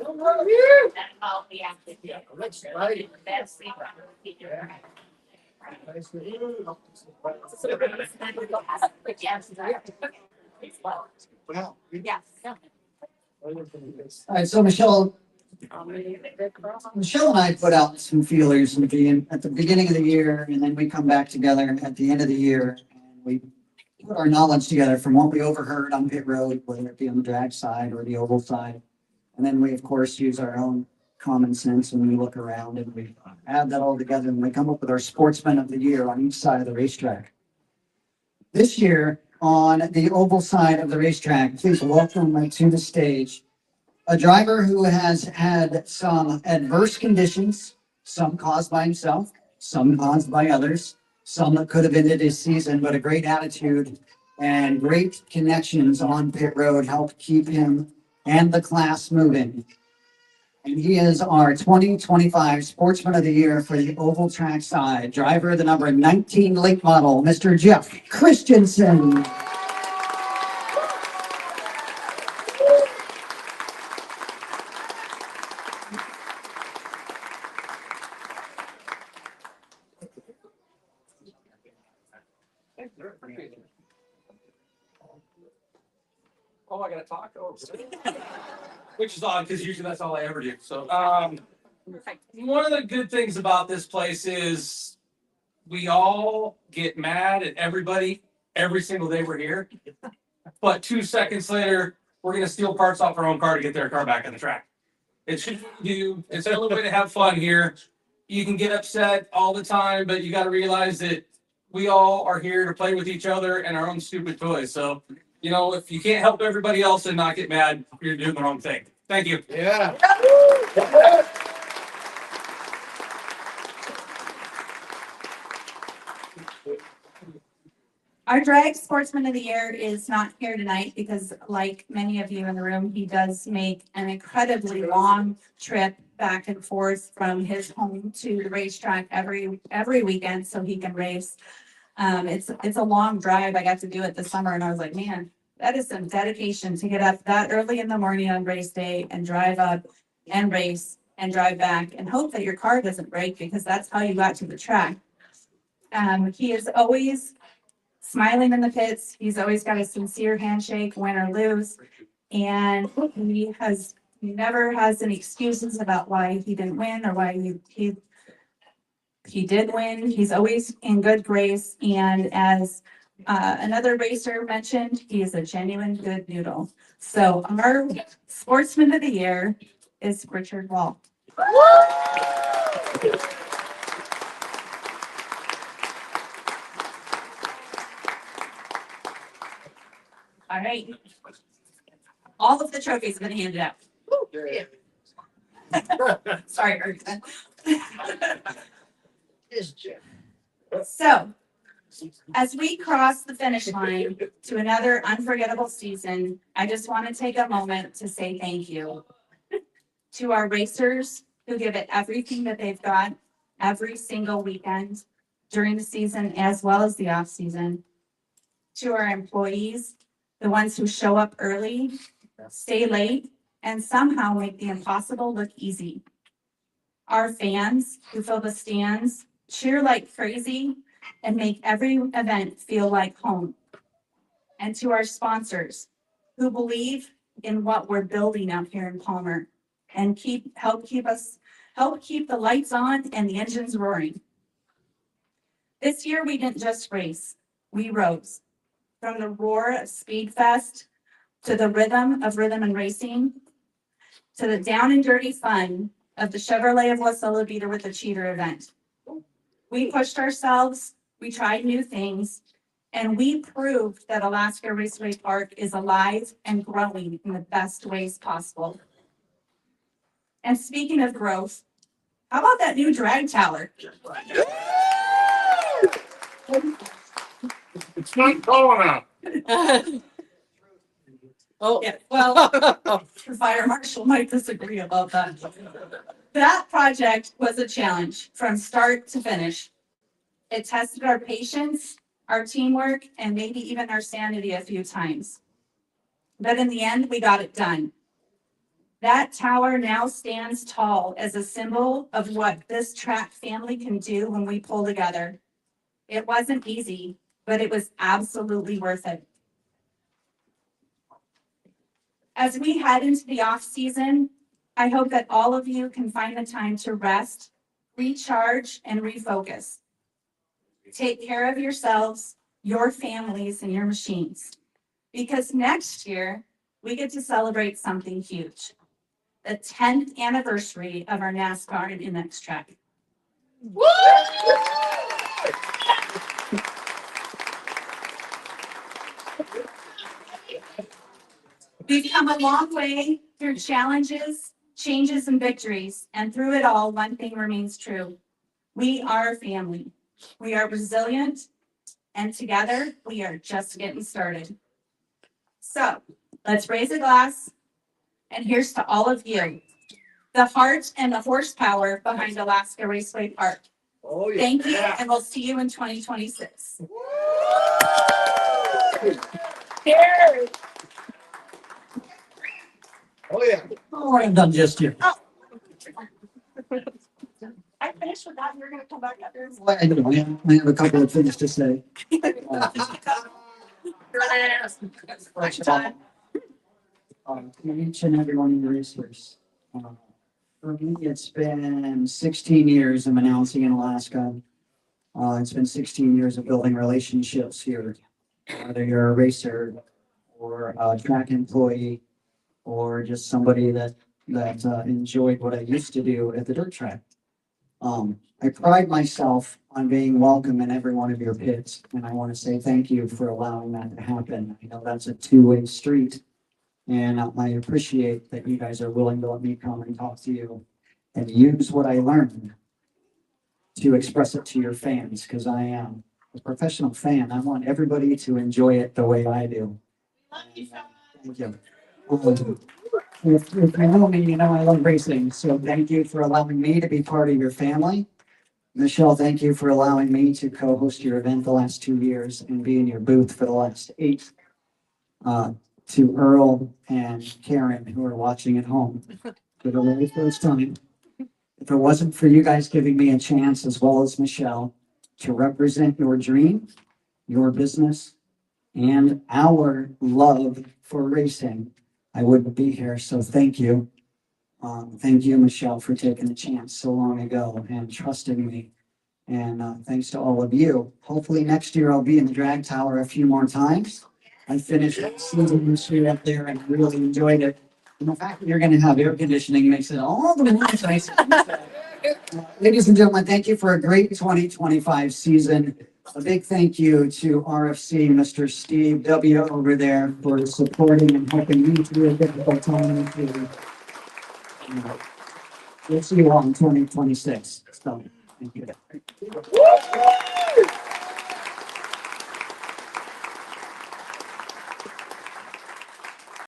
Yes. All right, so Michelle and I put out some feelers at the beginning of the year, and then we come back together at the end of the year, and we put our knowledge together from what we overheard on pit road, whether it be on the drag side or the oval side. And then we, of course, use our own common sense when we look around and we add that all together and we come up with our sportsman of the year on each side of the racetrack. This year, on the oval side of the racetrack, please welcome to the stage a driver who has had some adverse conditions, some caused by himself, some caused by others, some that could have ended his season, but a great attitude and great connections on pit road helped keep him and the class moving. And he is our 2025 Sportsman of the Year for the oval track side, driver of the number 19 late model, Mr. Jeff Christensen. Oh, I gotta talk. Oh, which is odd because usually that's all I ever do. So, one of the good things about this place is we all get mad at everybody every single day we're here. But 2 seconds later, we're gonna steal parts off our own car to get their car back on the track. It's just you. It's the only way to have fun here. You can get upset all the time, but you got to realize that we all are here to play with each other and our own stupid toys. So, you know, if you can't help everybody else and not get mad, you're doing the wrong thing. Thank you. Yeah. Our drag sportsman of the year is not here tonight because like many of you in the room, he does make an incredibly long trip back and forth from his home to the racetrack every weekend so he can race. It's a long drive. I got to do it this summer and I was like, man, that is some dedication to get up that early in the morning on race day and drive up and race and drive back and hope that your car doesn't break because that's how you got to the track. He is always smiling in the pits. He's always got a sincere handshake, win or lose. And he never has any excuses about why he didn't win or why he did win. He's always in good grace. And as another racer mentioned, he is a genuine good noodle. So our sportsman of the year is Richard Wall. All right. All of the trophies have been handed out. Sorry, Erica. So, as we cross the finish line to another unforgettable season, I just want to take a moment to say thank you to our racers who give it everything that they've got every single weekend during the season as well as the off season. To our employees, the ones who show up early, stay late, and somehow make the impossible look easy. Our fans who fill the stands, cheer like crazy, and make every event feel like home. And to our sponsors who believe in what we're building out here in Palmer and help keep the lights on and the engines roaring. This year we didn't just race, we rose. From the roar of Speed Fest to the rhythm of rhythm and racing, to the down and dirty fun of the Chevrolet of Wasilla Beater with the Cheater event. We pushed ourselves, we tried new things, and we proved that Alaska Raceway Park is alive and growing in the best ways possible. And speaking of growth, how about that new drag tower? It's not tall enough. Oh, yeah, well, the fire marshal might disagree about that. That project was a challenge from start to finish. It tested our patience, our teamwork, and maybe even our sanity a few times. but in the end, we got it done. That tower now stands tall as a symbol of what this track family can do when we pull together. It wasn't easy, but it was absolutely worth it. As we head into the off season, I hope that all of you can find the time to rest, recharge, and refocus. Take care of yourselves, your families, and your machines. Because next year, we get to celebrate something huge. The 10th anniversary of our NASCAR and MX track. Woo! We've come a long way through challenges, changes, and victories. And through it all, one thing remains true. We are a family. We are resilient. And together, we are just getting started. So let's raise a glass. And here's to all of you, the heart and the horsepower behind Alaska Raceway Park. Oh, yeah. Thank you, and we'll see you in 2026. Cheers. Oh, yeah. Oh, I'm done just yet. I finished with that, and you're gonna come back after. Well, I have a couple of things to say. Each and every one of your racers. For me, it's been 16 years of announcing in Alaska. It's been 16 years of building relationships here, whether you're a racer or a track employee or just somebody that enjoyed what I used to do at the dirt track. I pride myself on being welcome in every one of your pits, and I want to say thank you for allowing that to happen. I know that's a two-way street, and I appreciate that you guys are willing to let me come and talk to you and use what I learned to express it to your fans, because I am a professional fan. I want everybody to enjoy it the way I do. Thank you. If you know me, you know I love racing, so thank you for allowing me to be part of your family. Michelle, thank you for allowing me to co-host your event the last 2 years and be in your booth for the last 8. To Earl and Karen, who are watching at home for the very first time. If it wasn't for you guys giving me a chance, as well as Michelle, to represent your dream, your business, and our love for racing, I wouldn't be here. So thank you. Thank you, Michelle, for taking a chance so long ago and trusting me. And thanks to all of you. Hopefully next year I'll be in the drag tower a few more times. I finished that season this year up there and really enjoyed it. And the fact that you're going to have air conditioning makes it all the more nicer. Ladies and gentlemen, thank you for a great 2025 season. A big thank you to RFC, Mr. Steve W. over there for supporting and helping me through a difficult time. We'll see you all in 2026. So, thank you.